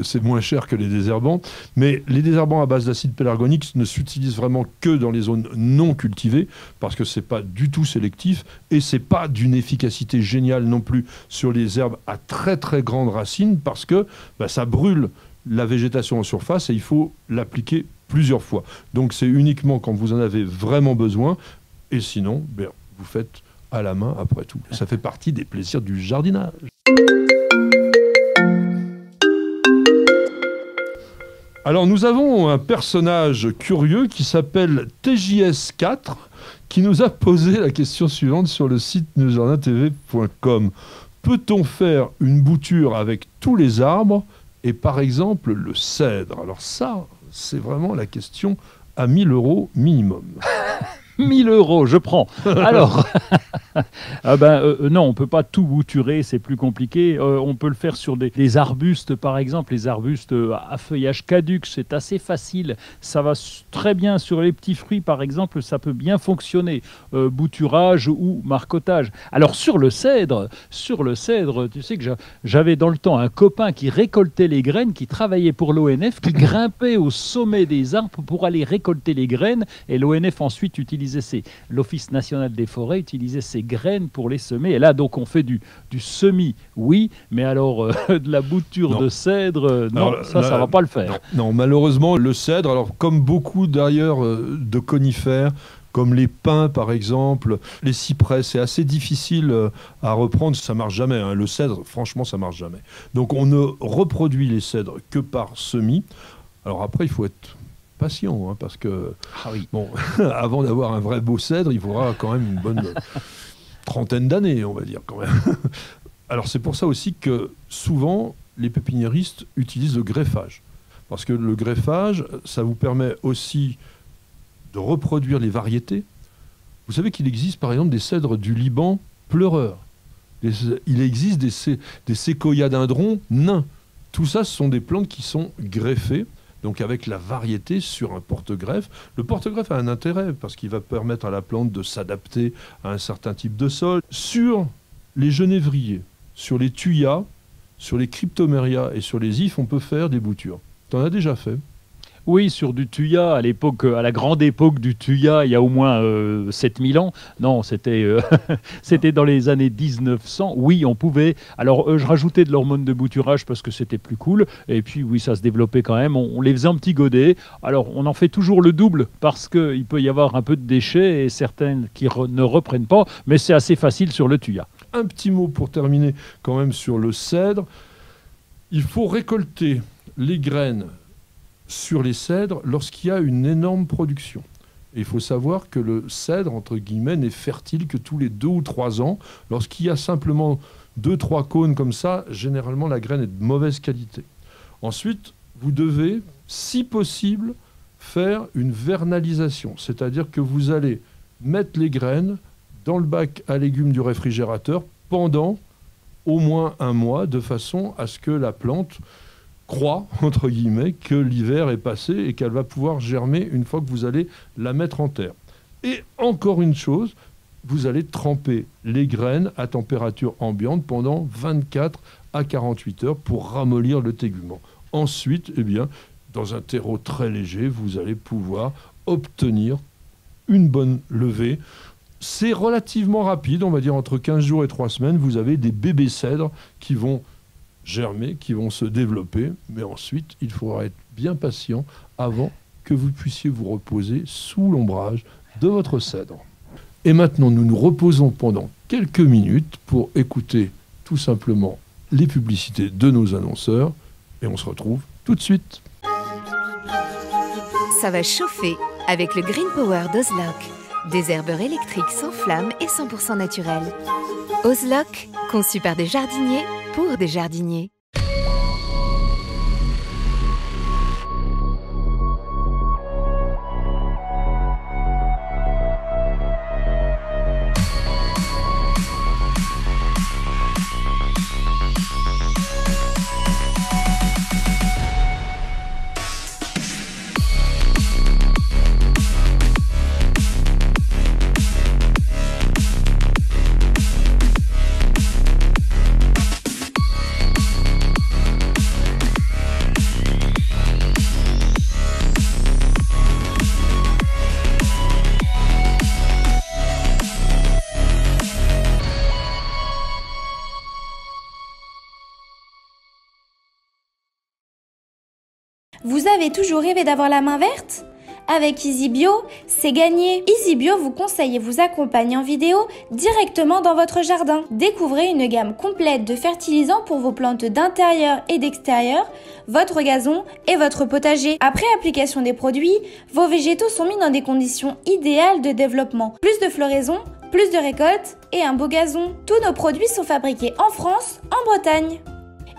c'est moins cher que les désherbants. Mais les désherbants à base d'acide pélargonique ne s'utilisent vraiment que dans les zones non cultivées parce que c'est pas du tout sélectif et c'est pas d'une efficacité géniale non plus sur les herbes à très très grandes racines parce que ça brûle la végétation en surface et il faut l'appliquer plusieurs fois. Donc c'est uniquement quand vous en avez vraiment besoin et sinon, vous faites à la main après tout. Ça fait partie des plaisirs du jardinage. Alors nous avons un personnage curieux qui s'appelle TJS4 qui nous a posé la question suivante sur le site neusjardintv.com. Peut-on faire une bouture avec tous les arbres et par exemple le cèdre? Alors ça, c'est vraiment la question à 1 000 € minimum.
1 000 €, je prends. Alors, non, on ne peut pas tout bouturer, c'est plus compliqué. On peut le faire sur des arbustes, par exemple, les arbustes à feuillage caduc, c'est assez facile. Ça va très bien sur les petits fruits, par exemple, ça peut bien fonctionner. Bouturage ou marcottage. Alors, sur le cèdre, tu sais que j'avais dans le temps un copain qui récoltait les graines, qui travaillait pour l'ONF, qui grimpait au sommet des arbres pour aller récolter les graines, et l'ONF ensuite l'Office national des forêts utilisait ces graines pour les semer. Et là, donc, on fait du semis, oui, mais alors de la bouture de cèdre, non, alors, ça ne va pas le faire.
Non, malheureusement, le cèdre, alors comme beaucoup d'ailleurs de conifères, comme les pins par exemple, les cyprès, c'est assez difficile à reprendre, ça ne marche jamais. Hein. Le cèdre, franchement, ça ne marche jamais. Donc on ne reproduit les cèdres que par semis. Alors après, il faut être patient, hein, parce que bon, avant d'avoir un vrai beau cèdre, il faudra quand même une bonne trentaine d'années, on va dire quand même. Alors c'est pour ça aussi que souvent les pépiniéristes utilisent le greffage, parce que le greffage, ça vous permet aussi de reproduire les variétés. Vous savez qu'il existe par exemple des cèdres du Liban pleureurs. Il existe des séquoiadendrons nains. Tout ça, ce sont des plantes qui sont greffées. Donc avec la variété sur un porte-greffe. Le porte-greffe a un intérêt parce qu'il va permettre à la plante de s'adapter à un certain type de sol. Sur les genévriers, sur les thuyas, sur les cryptomérias et sur les ifs, on peut faire des boutures. Tu en as déjà fait?
Oui, sur du thuya, à la grande époque du thuya, il y a au moins 7000 ans. Non, c'était dans les années 1900. Oui, on pouvait. Alors, je rajoutais de l'hormone de bouturage parce que c'était plus cool. Et puis, oui, ça se développait quand même. On les faisait en petits godets. Alors, on en fait toujours le double parce qu'il peut y avoir un peu de déchets et certaines qui ne reprennent pas. Mais c'est assez facile sur le thuya.
Un petit mot pour terminer quand même sur le cèdre. Il faut récolter les graines sur les cèdres lorsqu'il y a une énorme production. Et il faut savoir que le cèdre, entre guillemets, n'est fertile que tous les 2 ou 3 ans. Lorsqu'il y a simplement 2-3 cônes comme ça, généralement la graine est de mauvaise qualité. Ensuite, vous devez, si possible, faire une vernalisation. C'est-à-dire que vous allez mettre les graines dans le bac à légumes du réfrigérateur pendant au moins 1 mois, de façon à ce que la plante croit, entre guillemets, que l'hiver est passé et qu'elle va pouvoir germer une fois que vous allez la mettre en terre. Et encore une chose, vous allez tremper les graines à température ambiante pendant 24 à 48 heures pour ramollir le tégument. Ensuite, dans un terreau très léger, vous allez pouvoir obtenir une bonne levée. C'est relativement rapide, on va dire entre 15 jours et 3 semaines, vous avez des bébés cèdres qui vont germer, qui vont se développer, mais ensuite il faudra être bien patient avant que vous puissiez vous reposer sous l'ombrage de votre cèdre. Et maintenant nous nous reposons pendant quelques minutes pour écouter tout simplement les publicités de nos annonceurs et on se retrouve tout de suite.
Ça va chauffer avec le Green Power d'Ozlock, désherbeur électrique sans flamme et 100% naturel. Ozlock, conçu par des jardiniers pour des jardiniers.
avez toujours rêvé d'avoir la main verte? Avec EasyBio, c'est gagné. EasyBio vous conseille et vous accompagne en vidéo directement dans votre jardin. Découvrez une gamme complète de fertilisants pour vos plantes d'intérieur et d'extérieur, votre gazon et votre potager. Après application des produits, vos végétaux sont mis dans des conditions idéales de développement. Plus de floraison, plus de récoltes et un beau gazon. Tous nos produits sont fabriqués en France, en Bretagne.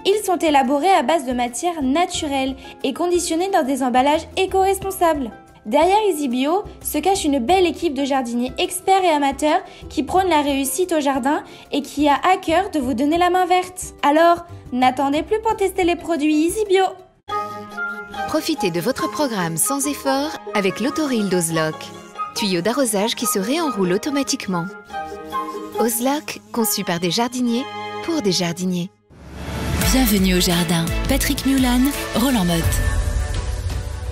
Ils sont élaborés à base de matières naturelles et conditionnés dans des emballages éco-responsables. Derrière EasyBio se cache une belle équipe de jardiniers experts et amateurs qui prônent la réussite au jardin et qui a à cœur de vous donner la main verte. Alors, n'attendez plus pour tester les produits EasyBio.
Profitez de votre programme sans effort avec l'autoril d'Ozlock. Tuyau d'arrosage qui se réenroule automatiquement. Ozlock, conçu par des jardiniers pour des jardiniers.
Bienvenue au jardin. Patrick Mulan, Roland Motte.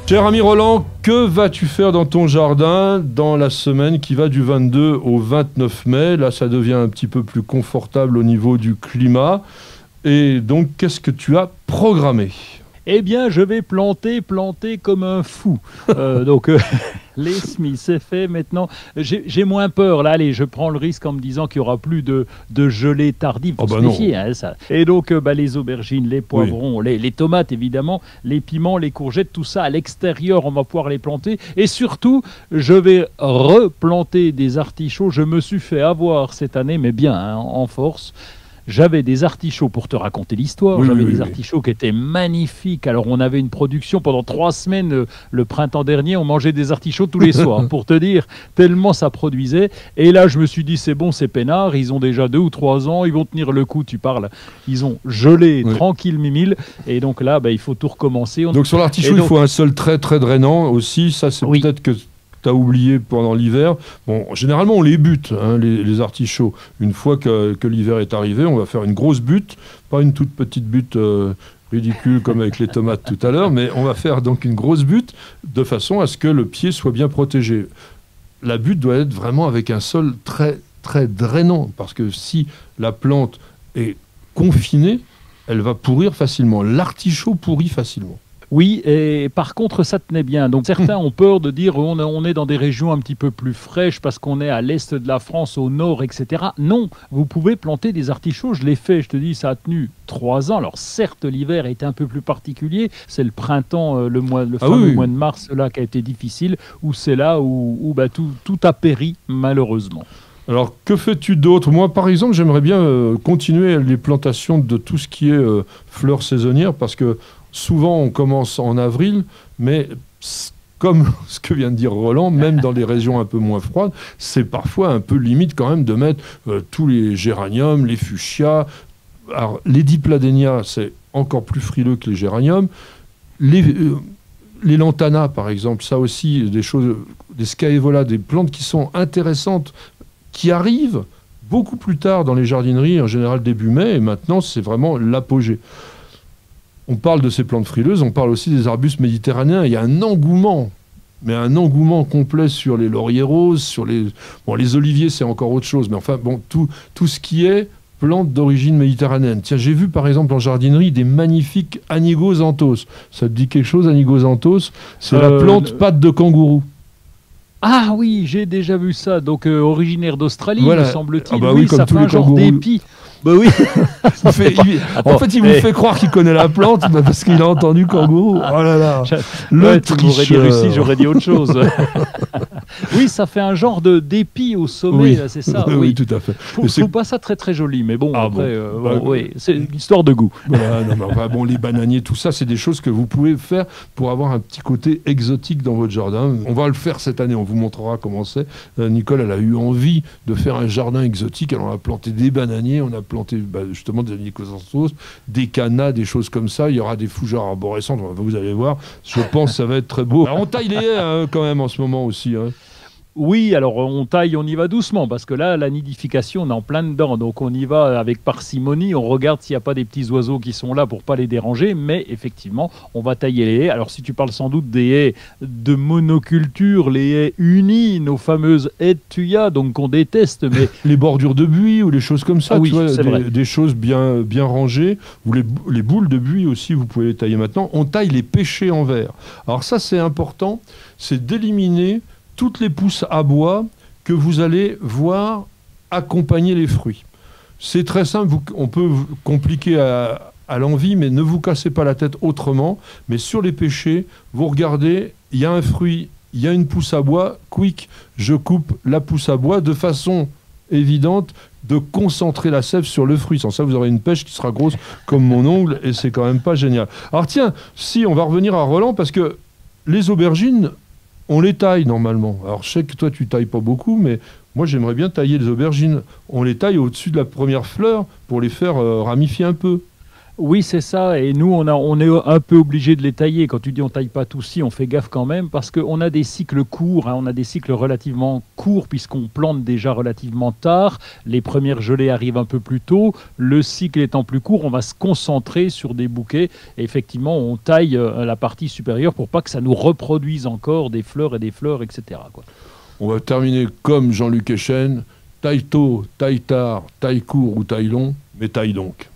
Cher ami Roland, que vas-tu faire dans ton jardin dans la semaine qui va du 22 au 29 mai? Là, ça devient un petit peu plus confortable au niveau du climat. Et donc, qu'est-ce que tu as programmé?
Eh bien, je vais planter comme un fou. Les semis, c'est fait maintenant. J'ai moins peur. Là, allez, je prends le risque en me disant qu'il n'y aura plus de gelée tardive. Faut se méfier, hein, ça. Et donc, les aubergines, les poivrons, les tomates, évidemment, les piments, les courgettes, tout ça, à l'extérieur, on va pouvoir les planter. Et surtout, je vais replanter des artichauts. Je me suis fait avoir cette année, mais bien, hein, en force. J'avais des artichauts, pour te raconter l'histoire, des artichauts qui étaient magnifiques. Alors, on avait une production pendant 3 semaines, le printemps dernier, on mangeait des artichauts tous les soirs, pour te dire, tellement ça produisait. Et là, je me suis dit, c'est bon, c'est peinard, ils ont déjà 2 ou 3 ans, ils vont tenir le coup, tu parles. Ils ont gelé, tranquille, mimile. Et donc là, il faut tout recommencer.
Donc, sur l'artichaut, il faut un sol très, très drainant aussi. Ça, c'est peut-être que tu as oublié pendant l'hiver. Bon, généralement, on les bute, hein, les artichauts. Une fois que l'hiver est arrivé, on va faire une grosse butte, pas une toute petite butte ridicule comme avec les tomates tout à l'heure, mais on va faire donc une grosse butte de façon à ce que le pied soit bien protégé. La butte doit être vraiment avec un sol très, très drainant, parce que si la plante est confinée, elle va pourrir facilement. L'artichaut pourrit facilement.
Oui, et par contre, ça tenait bien. Donc certains ont peur de dire on est dans des régions un petit peu plus fraîches parce qu'on est à l'est de la France, au nord, etc. Non, vous pouvez planter des artichauts. Je l'ai fait, je te dis, ça a tenu 3 ans. Alors certes, l'hiver a été un peu plus particulier. C'est le printemps, le fameux mois de mars là qui a été difficile, où c'est là où tout a péri, malheureusement.
Alors, que fais-tu d'autre? Moi, par exemple, j'aimerais bien continuer les plantations de tout ce qui est fleurs saisonnières, parce que souvent, on commence en avril, mais comme ce que vient de dire Roland, même dans les régions un peu moins froides, c'est parfois un peu limite quand même de mettre tous les géraniums, les fuchsias. Alors, les dipladénias, c'est encore plus frileux que les géraniums. Les lantanas, par exemple, ça aussi, des scaevola, des plantes qui sont intéressantes, qui arrivent beaucoup plus tard dans les jardineries, en général début mai, et maintenant, c'est vraiment l'apogée. On parle de ces plantes frileuses, on parle aussi des arbustes méditerranéens. Il y a un engouement, mais un engouement complet sur les lauriers roses, sur les oliviers, c'est encore autre chose. Mais enfin, tout ce qui est plantes d'origine méditerranéenne. Tiens, j'ai vu par exemple en jardinerie des magnifiques Anigosanthos. Ça te dit quelque chose, Anigosanthos? C'est la plante patte de kangourou.
Ah oui, j'ai déjà vu ça. Donc originaire d'Australie, me semble-t-il.
Oui, comme
ça
tous
fait
les
un genre
kangourous.
d'épi. Oui.
En fait, il vous fait croire qu'il connaît la plante parce qu'il a entendu kangourou. Oh là là. Le tricheur.
Tu m'aurais dit Russie, j'aurais dit autre chose. Oui, ça fait un genre d'épi au sommet, là, c'est ça.
Oui, tout à fait.
Je trouve pas ça très très joli, mais bon, après, c'est une histoire de goût.
Les bananiers, tout ça, c'est des choses que vous pouvez faire pour avoir un petit côté exotique dans votre jardin. On va le faire cette année, on vous montrera comment c'est. Nicole, elle a eu envie de faire un jardin exotique. Alors, on a planté des bananiers, on a planté justement des Anigosanthos, des cannas, des choses comme ça. Il y aura des fougères arborescentes, vous allez voir. Je pense que ça va être très beau. Alors, on taille les haies quand même en ce moment aussi. Hein.
Oui, alors on taille, on y va doucement, parce que là, la nidification, on est en plein dedans. Donc on y va avec parcimonie, on regarde s'il n'y a pas des petits oiseaux qui sont là pour pas les déranger, mais effectivement, on va tailler les haies. Alors si tu parles sans doute des haies de monoculture, les haies unies, nos fameuses haies de tuya, donc qu'on déteste, mais...
Les bordures de buis ou les choses comme ça,
Ah oui,
tu vois,
c'est vrai.
des choses bien rangées, ou les boules de buis aussi, vous pouvez les tailler maintenant. On taille les pêchers en verre. Alors ça, c'est important, c'est d'éliminer toutes les pousses à bois que vous allez voir accompagner les fruits. C'est très simple, on peut compliquer à l'envi, mais ne vous cassez pas la tête autrement. Mais sur les pêchers, vous regardez, il y a un fruit, il y a une pousse à bois, quick, je coupe la pousse à bois de façon évidente de concentrer la sève sur le fruit. Sans ça, vous aurez une pêche qui sera grosse comme mon ongle et c'est quand même pas génial. Alors tiens, si on va revenir à Roland, parce que les aubergines, on les taille normalement. Alors je sais que toi tu tailles pas beaucoup, mais moi j'aimerais bien tailler les aubergines. On les taille au-dessus de la première fleur pour les faire ramifier un peu.
Oui, c'est ça. Et nous, on est un peu obligé de les tailler. Quand tu dis on taille pas tout si, on fait gaffe quand même parce qu'on a des cycles courts. On a des cycles relativement courts puisqu'on plante déjà relativement tard. Les premières gelées arrivent un peu plus tôt. Le cycle étant plus court, on va se concentrer sur des bouquets. Et effectivement, on taille la partie supérieure pour pas que ça nous reproduise encore des fleurs, etc., quoi.
On va terminer comme Jean-Luc Echen. Taille tôt, taille tard, taille court ou taille long, mais taille donc.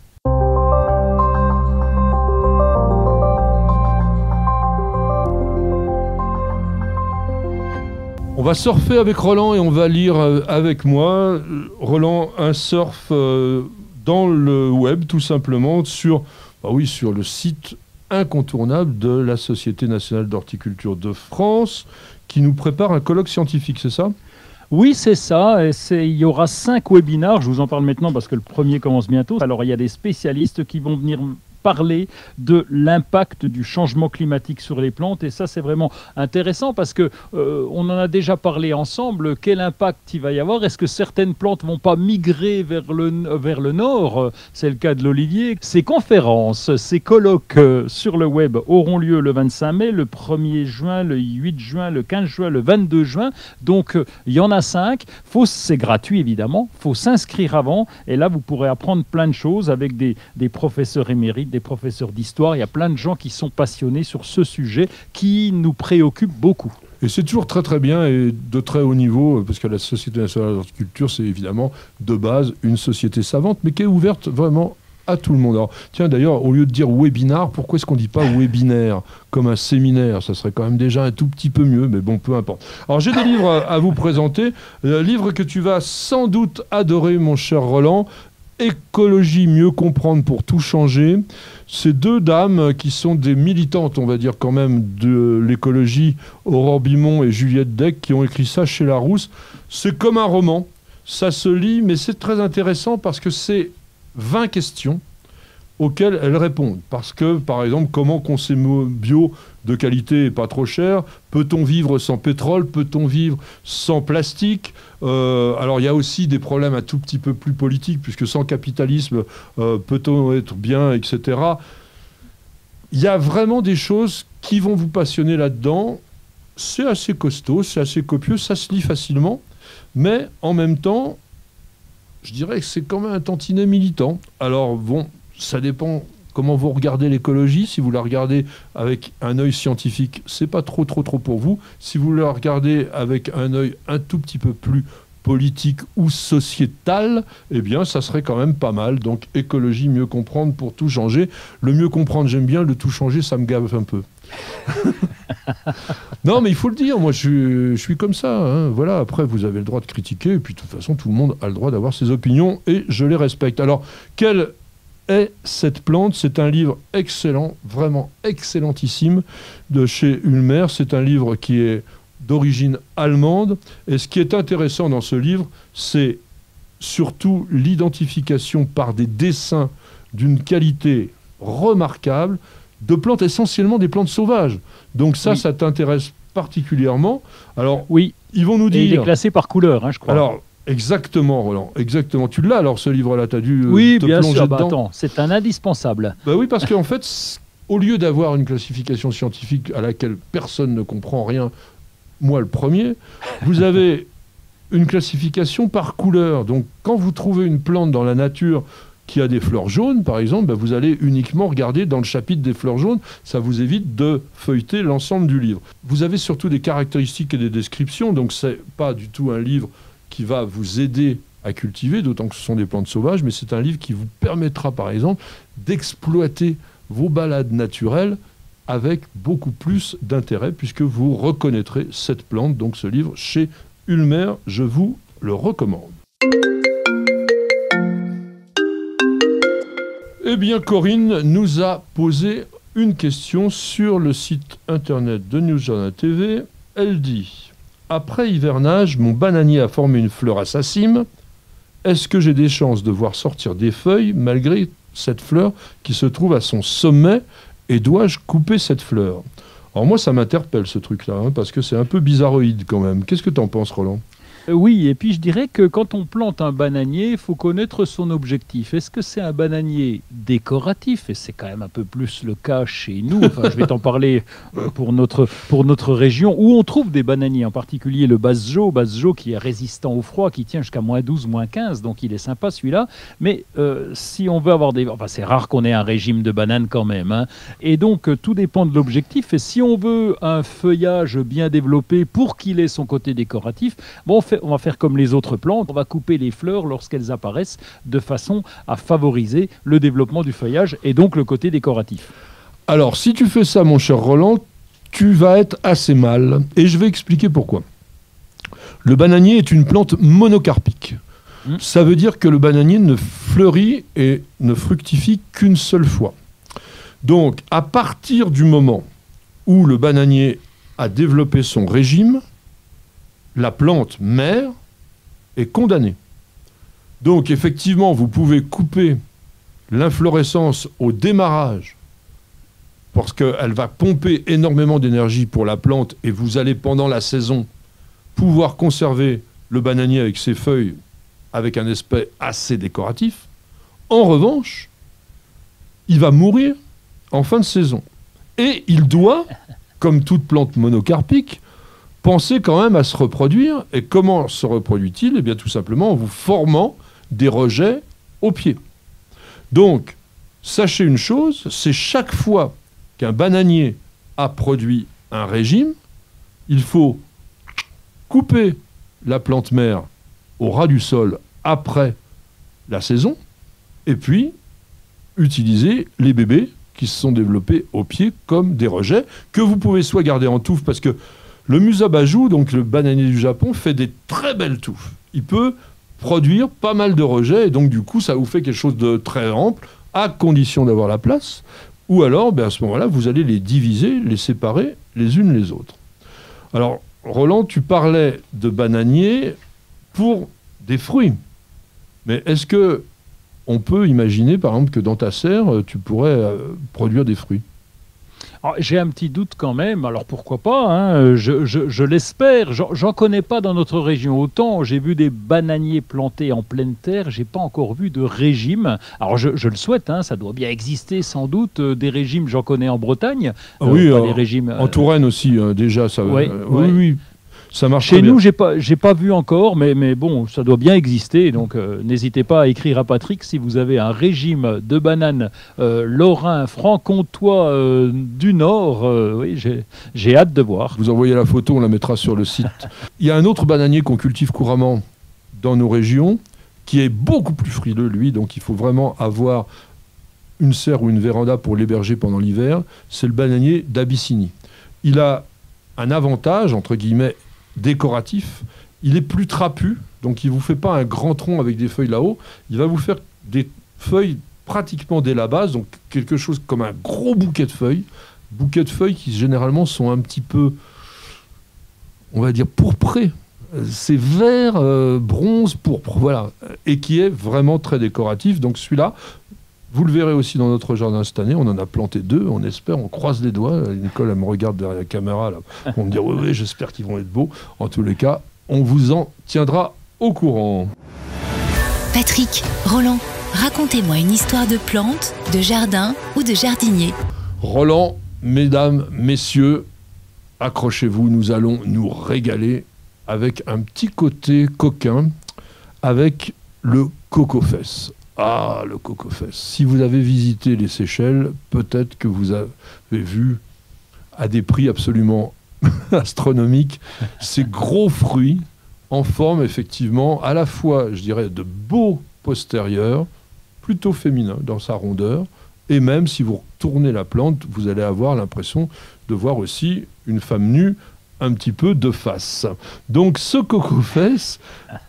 On va surfer avec Roland et on va lire avec moi. Roland, un surf dans le web, tout simplement, sur le site incontournable de la Société nationale d'horticulture de France, qui nous prépare un colloque scientifique, c'est ça ?
Oui, c'est ça. Il y aura 5 webinaires. Je vous en parle maintenant parce que le premier commence bientôt. Alors, il y a des spécialistes qui vont venir parler de l'impact du changement climatique sur les plantes et ça c'est vraiment intéressant parce que on en a déjà parlé ensemble. Quel impact il va y avoir? Est-ce que certaines plantes vont pas migrer vers le nord? C'est le cas de l'olivier. Ces conférences, ces colloques sur le web auront lieu le 25 mai, le 1er juin, le 8 juin, le 15 juin, le 22 juin. Donc il y en a 5. C'est gratuit évidemment. Faut s'inscrire avant et là vous pourrez apprendre plein de choses avec des professeurs émérites, des professeurs d'histoire. Il y a plein de gens qui sont passionnés sur ce sujet qui nous préoccupe beaucoup.
Et c'est toujours très très bien et de très haut niveau, parce que la Société nationale d'horticulture, c'est évidemment de base une société savante, mais qui est ouverte vraiment à tout le monde. Alors, tiens, d'ailleurs, au lieu de dire webinar, pourquoi est-ce qu'on ne dit pas webinaire, comme un séminaire? Ça serait quand même déjà un tout petit peu mieux, mais bon, peu importe. Alors, j'ai des livres à vous présenter. Un livre que tu vas sans doute adorer, mon cher Roland, Écologie, mieux comprendre pour tout changer. Ces deux dames qui sont des militantes, on va dire quand même, de l'écologie, Aurore Bimon et Juliette Deck, qui ont écrit ça chez Larousse. C'est comme un roman, ça se lit, mais c'est très intéressant parce que c'est 20 questions auxquelles elles répondent. Parce que, par exemple, comment consommer bio de qualité et pas trop cher? Peut-on vivre sans pétrole? Peut-on vivre sans plastique? Alors, il y a aussi des problèmes un tout petit peu plus politiques, puisque sans capitalisme, peut-on être bien, etc. Il y a vraiment des choses qui vont vous passionner là-dedans. C'est assez costaud, c'est assez copieux, ça se lit facilement. Mais, en même temps, je dirais que c'est quand même un tantinet militant. Alors, bon, ça dépend comment vous regardez l'écologie. Si vous la regardez avec un œil scientifique, c'est pas trop pour vous. Si vous la regardez avec un œil un tout petit peu plus politique ou sociétal, eh bien, ça serait quand même pas mal. Donc, écologie, mieux comprendre pour tout changer. Le mieux comprendre, j'aime bien. Le tout changer, ça me gave un peu. Non, mais il faut le dire. Moi, je suis comme ça. Hein. Voilà. Après, vous avez le droit de critiquer. Et puis, de toute façon, tout le monde a le droit d'avoir ses opinions. Et je les respecte. Alors, quelle est cette plante? C'est un livre excellent, vraiment excellentissime, de chez Ulmer. C'est un livre qui est d'origine allemande. Et ce qui est intéressant dans ce livre, c'est surtout l'identification par des dessins d'une qualité remarquable de plantes, essentiellement des plantes sauvages. Donc ça, ça t'intéresse particulièrement. Alors,
oui,
ils vont nous dire...
Et il est classé par couleur, hein, je crois.
Alors, exactement, Roland, exactement. Tu l'as alors, ce livre-là, tu as dû
oui,
te
bien
plonger
sûr,
dedans.
Attends, c'est un indispensable.
Bah oui, parce qu'en fait, au lieu d'avoir une classification scientifique à laquelle personne ne comprend rien, moi le premier, vous avez une classification par couleur. Donc quand vous trouvez une plante dans la nature qui a des fleurs jaunes, par exemple, vous allez uniquement regarder dans le chapitre des fleurs jaunes. Ça vous évite de feuilleter l'ensemble du livre. Vous avez surtout des caractéristiques et des descriptions, donc c'est pas du tout un livre qui va vous aider à cultiver, d'autant que ce sont des plantes sauvages, mais c'est un livre qui vous permettra, par exemple, d'exploiter vos balades naturelles avec beaucoup plus d'intérêt, puisque vous reconnaîtrez cette plante. Donc ce livre, chez Ulmer, je vous le recommande. Eh bien, Corinne nous a posé une question sur le site internet de News Jardin TV. Elle dit « Après hivernage, mon bananier a formé une fleur à sa cime. Est-ce que j'ai des chances de voir sortir des feuilles malgré cette fleur qui se trouve à son sommet et dois-je couper cette fleur ?» Alors moi, ça m'interpelle ce truc-là, parce que c'est un peu bizarroïde quand même. Qu'est-ce que tu en penses, Roland ?
Oui, et puis je dirais que quand on plante un bananier, il faut connaître son objectif. Est-ce que c'est un bananier décoratif? Et c'est quand même un peu plus le cas chez nous. Enfin, je vais t'en parler pour notre région, où on trouve des bananiers, en particulier le Basjo qui est résistant au froid, qui tient jusqu'à -12, -15, donc il est sympa celui-là. Mais si on veut avoir des... Enfin, c'est rare qu'on ait un régime de bananes quand même. Hein. Et donc, tout dépend de l'objectif. Et si on veut un feuillage bien développé pour qu'il ait son côté décoratif, bon, on va faire comme les autres plantes, on va couper les fleurs lorsqu'elles apparaissent de façon à favoriser le développement du feuillage et donc le côté décoratif.
Alors, si tu fais ça, mon cher Roland, tu vas être assez mal. Et je vais expliquer pourquoi. Le bananier est une plante monocarpique. Ça veut dire que le bananier ne fleurit et ne fructifie qu'une seule fois. Donc, à partir du moment où le bananier a développé son régime, la plante mère est condamnée. Donc effectivement, vous pouvez couper l'inflorescence au démarrage parce qu'elle va pomper énormément d'énergie pour la plante et vous allez pendant la saison pouvoir conserver le bananier avec ses feuilles avec un aspect assez décoratif. En revanche, il va mourir en fin de saison. Et il doit, comme toute plante monocarpique, penser quand même à se reproduire. Et comment se reproduit-il ? Eh bien, tout simplement en vous formant des rejets au pied. Donc, sachez une chose, c'est chaque fois qu'un bananier a produit un régime, il faut couper la plante mère au ras du sol après la saison, et puis utiliser les bébés qui se sont développés au pied comme des rejets, que vous pouvez soit garder en touffe, parce que le musabaju, donc le bananier du Japon, fait des très belles touffes. Il peut produire pas mal de rejets, et donc du coup, ça vous fait quelque chose de très ample, à condition d'avoir la place. Ou alors, à ce moment-là, vous allez les diviser, les séparer les unes les autres. Alors, Roland, tu parlais de bananier pour des fruits. Mais est-ce que on peut imaginer, par exemple, que dans ta serre, tu pourrais produire des fruits ?
J'ai un petit doute quand même, alors pourquoi pas, hein, je l'espère. J'en connais pas dans notre région autant. J'ai vu des bananiers plantés en pleine terre, j'ai pas encore vu de régime. Alors je le souhaite, hein, ça doit bien exister sans doute. Des régimes, j'en connais en Bretagne.
Oui,
les régimes,
en Touraine aussi, déjà. Ça,
ouais,
oui. Ça marche
chez nous, j'ai pas vu encore, mais bon, ça doit bien exister. Donc, n'hésitez pas à écrire à Patrick si vous avez un régime de bananes lorrain, franc-comtois du Nord. Oui, j'ai hâte de voir.
Vous envoyez la photo, on la mettra sur le site. Il y a un autre bananier qu'on cultive couramment dans nos régions, qui est beaucoup plus frileux, lui. Donc, il faut vraiment avoir une serre ou une véranda pour l'héberger pendant l'hiver. C'est le bananier d'Abyssinie. Il a un avantage, entre guillemets, décoratif, il est plus trapu, donc il ne vous fait pas un grand tronc avec des feuilles là-haut, il va vous faire des feuilles pratiquement dès la base, donc quelque chose comme un gros bouquet de feuilles qui généralement sont un petit peu, on va dire, pourprés. C'est vert, bronze, pourpre, voilà, et qui est vraiment très décoratif. Donc celui-là, vous le verrez aussi dans notre jardin cette année. On en a planté 2, on espère, on croise les doigts. Nicole, elle me regarde derrière la caméra, là. On me dit oui, j'espère qu'ils vont être beaux. En tous les cas, on vous en tiendra au courant.
Patrick, Roland, racontez-moi une histoire de plante, de jardin ou de jardinier.
Roland, mesdames, messieurs, accrochez-vous, nous allons nous régaler avec un petit côté coquin, avec le coco-fesse. Ah, le coco-fesse. Si vous avez visité les Seychelles, peut-être que vous avez vu à des prix absolument astronomiques ces gros fruits en forme effectivement à la fois, je dirais, de beau postérieur, plutôt féminin dans sa rondeur, et même si vous tournez la plante, vous allez avoir l'impression de voir aussi une femme nue un petit peu de face. Donc ce coco-fesse,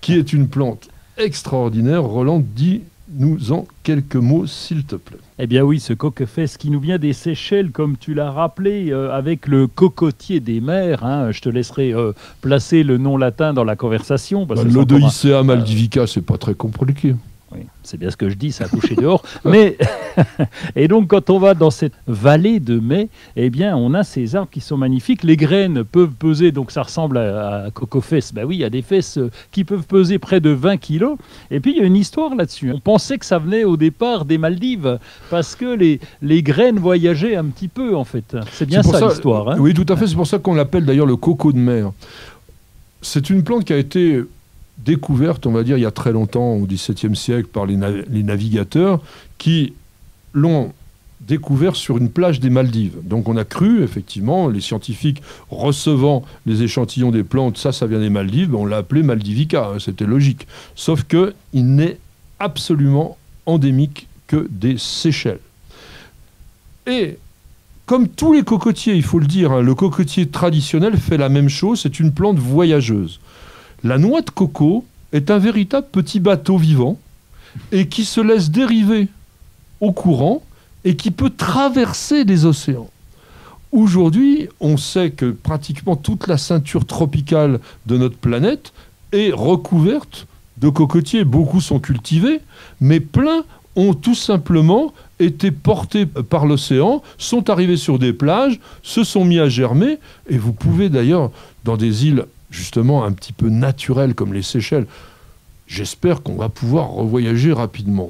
qui est une plante extraordinaire, Roland, dis-nous en quelques mots, s'il te plaît.
Eh bien oui, ce coco-fesse qui nous vient des Seychelles, comme tu l'as rappelé, avec le cocotier des mers. Hein, je te laisserai placer le nom latin dans la conversation.
L'Odoicea maldivica, c'est pas très compliqué.
Oui, c'est bien ce que je dis, ça a couché dehors. Mais et donc, quand on va dans cette vallée de mai, eh bien, on a ces arbres qui sont magnifiques. Les graines peuvent peser, donc ça ressemble à coco-fesse. Ben oui, il y a des fesses qui peuvent peser près de 20 kilos. Et puis, il y a une histoire là-dessus. On pensait que ça venait au départ des Maldives, parce que les graines voyageaient un petit peu, en fait. C'est bien ça l'histoire. Hein.
Oui, tout à fait. C'est pour ça qu'on l'appelle d'ailleurs le coco de mer. C'est une plante qui a été découverte, on va dire, il y a très longtemps, au XVIIe siècle, par les navigateurs, qui l'ont découvert sur une plage des Maldives. Donc on a cru, effectivement, les scientifiques recevant les échantillons des plantes, ça vient des Maldives, on l'a appelé Maldivica, hein, c'était logique. Sauf qu'il n'est absolument endémique que des Seychelles. Et comme tous les cocotiers, il faut le dire, hein, le cocotier traditionnel fait la même chose, c'est une plante voyageuse. La noix de coco est un véritable petit bateau vivant et qui se laisse dériver au courant et qui peut traverser les océans. Aujourd'hui, on sait que pratiquement toute la ceinture tropicale de notre planète est recouverte de cocotiers. Beaucoup sont cultivés, mais plein ont tout simplement été portés par l'océan, sont arrivés sur des plages, se sont mis à germer, et vous pouvez d'ailleurs, dans des îles justement un petit peu naturel comme les Seychelles. J'espère qu'on va pouvoir revoyager rapidement.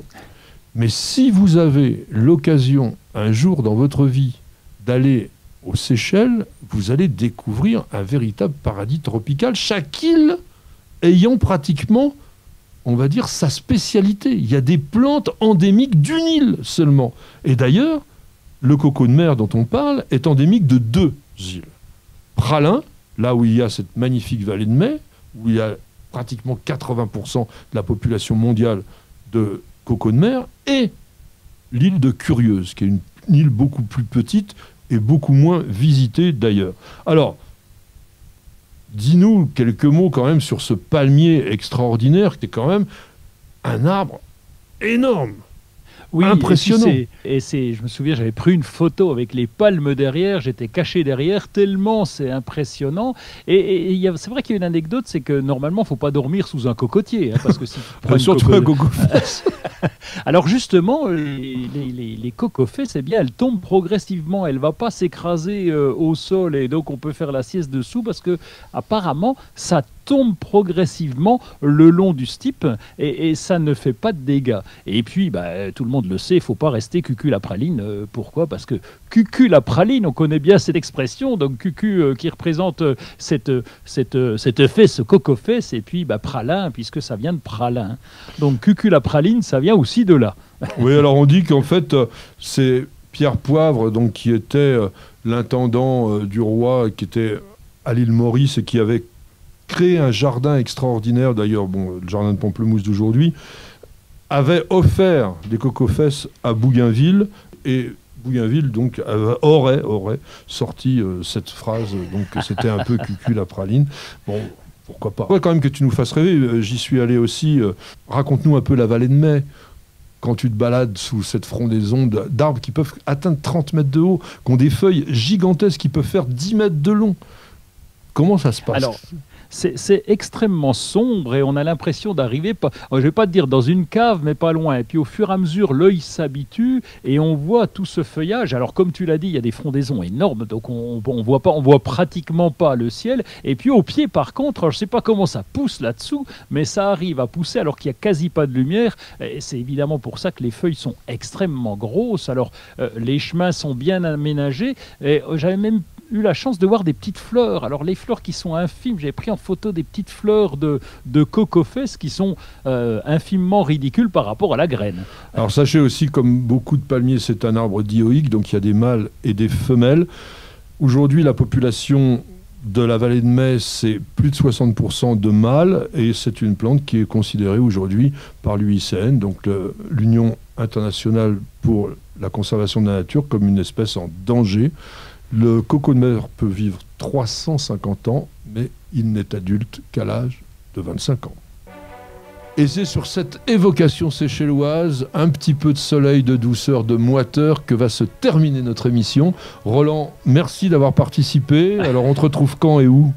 Mais si vous avez l'occasion un jour dans votre vie d'aller aux Seychelles, vous allez découvrir un véritable paradis tropical, chaque île ayant pratiquement, on va dire, sa spécialité. Il y a des plantes endémiques d'une île seulement. Et d'ailleurs, le coco de mer dont on parle est endémique de 2 îles. Praslin, là où il y a cette magnifique vallée de mai, où il y a pratiquement 80% de la population mondiale de coco de mer, et l'île de Curieuse, qui est une île beaucoup plus petite et beaucoup moins visitée d'ailleurs. Alors, dis-nous quelques mots quand même sur ce palmier extraordinaire, qui est quand même un arbre énorme. Oui, impressionnant.
Je me souviens, j'avais pris une photo avec les palmes derrière, j'étais caché derrière, tellement c'est impressionnant. Et c'est vrai qu'il y a une anecdote, c'est que normalement, il ne faut pas dormir sous un cocotier. Hein, parce que si tu prends
surtout un coco-fesse.
Alors justement, les coco-fesses, eh bien, elles tombent progressivement, elles ne vont pas s'écraser au sol, et donc on peut faire la sieste dessous, parce que apparemment, ça tombe progressivement le long du stipe et ça ne fait pas de dégâts. Et puis, tout le monde le sait, il ne faut pas rester cucu la praline. Pourquoi ? Parce que cucu la praline, on connaît bien cette expression, donc cucu qui représente cette fesse, ce coco-fesse, et puis pralin, puisque ça vient de pralin. Donc cucu la praline, ça vient aussi de là.
Oui, alors on dit qu'en fait, c'est Pierre Poivre, donc, qui était l'intendant du roi, qui était à l'île Maurice et qui avait créé un jardin extraordinaire, d'ailleurs, le jardin de Pamplemousse d'aujourd'hui, avait offert des coco-fesses à Bougainville, et Bougainville donc aurait sorti cette phrase, donc c'était un peu cucu la praline. Bon, pourquoi pas. Ouais, quand même que tu nous fasses rêver, j'y suis allé aussi. Raconte-nous un peu la vallée de Mai, quand tu te balades sous cette frondaison d'arbres qui peuvent atteindre 30 mètres de haut, qui ont des feuilles gigantesques qui peuvent faire 10 mètres de long. Comment ça se passe ?
Alors, c'est extrêmement sombre et on a l'impression d'arriver, je ne vais pas te dire dans une cave, mais pas loin. Et puis au fur et à mesure, l'œil s'habitue et on voit tout ce feuillage. Alors comme tu l'as dit, il y a des frondaisons énormes, donc on voit pratiquement pas le ciel. Et puis au pied, par contre, je ne sais pas comment ça pousse là-dessous, mais ça arrive à pousser alors qu'il n'y a quasi pas de lumière. Et c'est évidemment pour ça que les feuilles sont extrêmement grosses. Alors les chemins sont bien aménagés. Et j'avais même eu la chance de voir des petites fleurs. Alors les fleurs qui sont infimes, j'ai pris en photo des petites fleurs de cocofès qui sont infimement ridicules par rapport à la graine.
Alors sachez aussi, comme beaucoup de palmiers, c'est un arbre dioïque, donc il y a des mâles et des femelles. Aujourd'hui, la population de la vallée de Metz, c'est plus de 60% de mâles, et c'est une plante qui est considérée aujourd'hui par l'UICN, donc l'Union internationale pour la conservation de la nature, comme une espèce en danger. Le coco de mer peut vivre 350 ans, mais il n'est adulte qu'à l'âge de 25 ans. Et c'est sur cette évocation séchelloise, un petit peu de soleil, de douceur, de moiteur, que va se terminer notre émission. Roland, merci d'avoir participé. Alors on te retrouve quand et où ?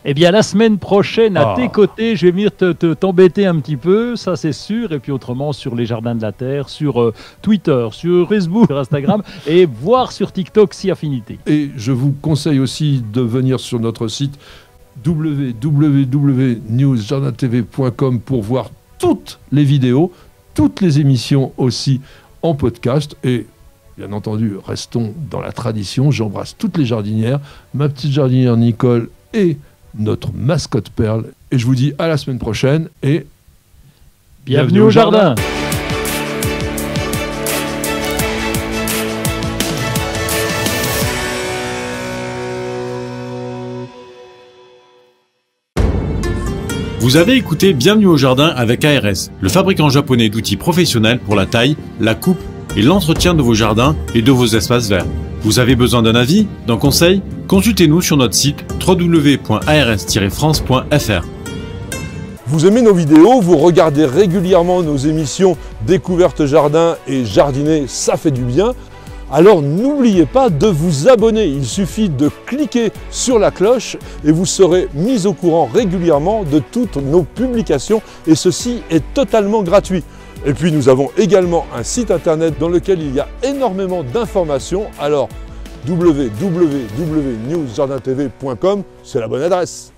Eh bien, la semaine prochaine, à tes côtés, je vais venir t'embêter un petit peu, ça c'est sûr. Et puis autrement, sur les Jardins de la Terre, sur Twitter, sur Facebook, sur Instagram, et voire sur TikTok si affinité.
Et je vous conseille aussi de venir sur notre site www.newsjardintv.com pour voir toutes les vidéos, toutes les émissions aussi en podcast. Et bien entendu, restons dans la tradition. J'embrasse toutes les jardinières, ma petite jardinière Nicole et notre mascotte Perle. Et je vous dis à la semaine prochaine et
bienvenue au jardin.
Vous avez écouté Bienvenue au jardin avec ARS, le fabricant japonais d'outils professionnels pour la taille, la coupe et l'entretien de vos jardins et de vos espaces verts. Vous avez besoin d'un avis, d'un conseil? Consultez-nous sur notre site www.ars-france.fr.
Vous aimez nos vidéos, vous regardez régulièrement nos émissions Découverte Jardin et Jardiner, ça fait du bien. Alors n'oubliez pas de vous abonner, il suffit de cliquer sur la cloche et vous serez mis au courant régulièrement de toutes nos publications, et ceci est totalement gratuit. Et puis nous avons également un site internet dans lequel il y a énormément d'informations, alors www.newsjardintv.com, c'est la bonne adresse.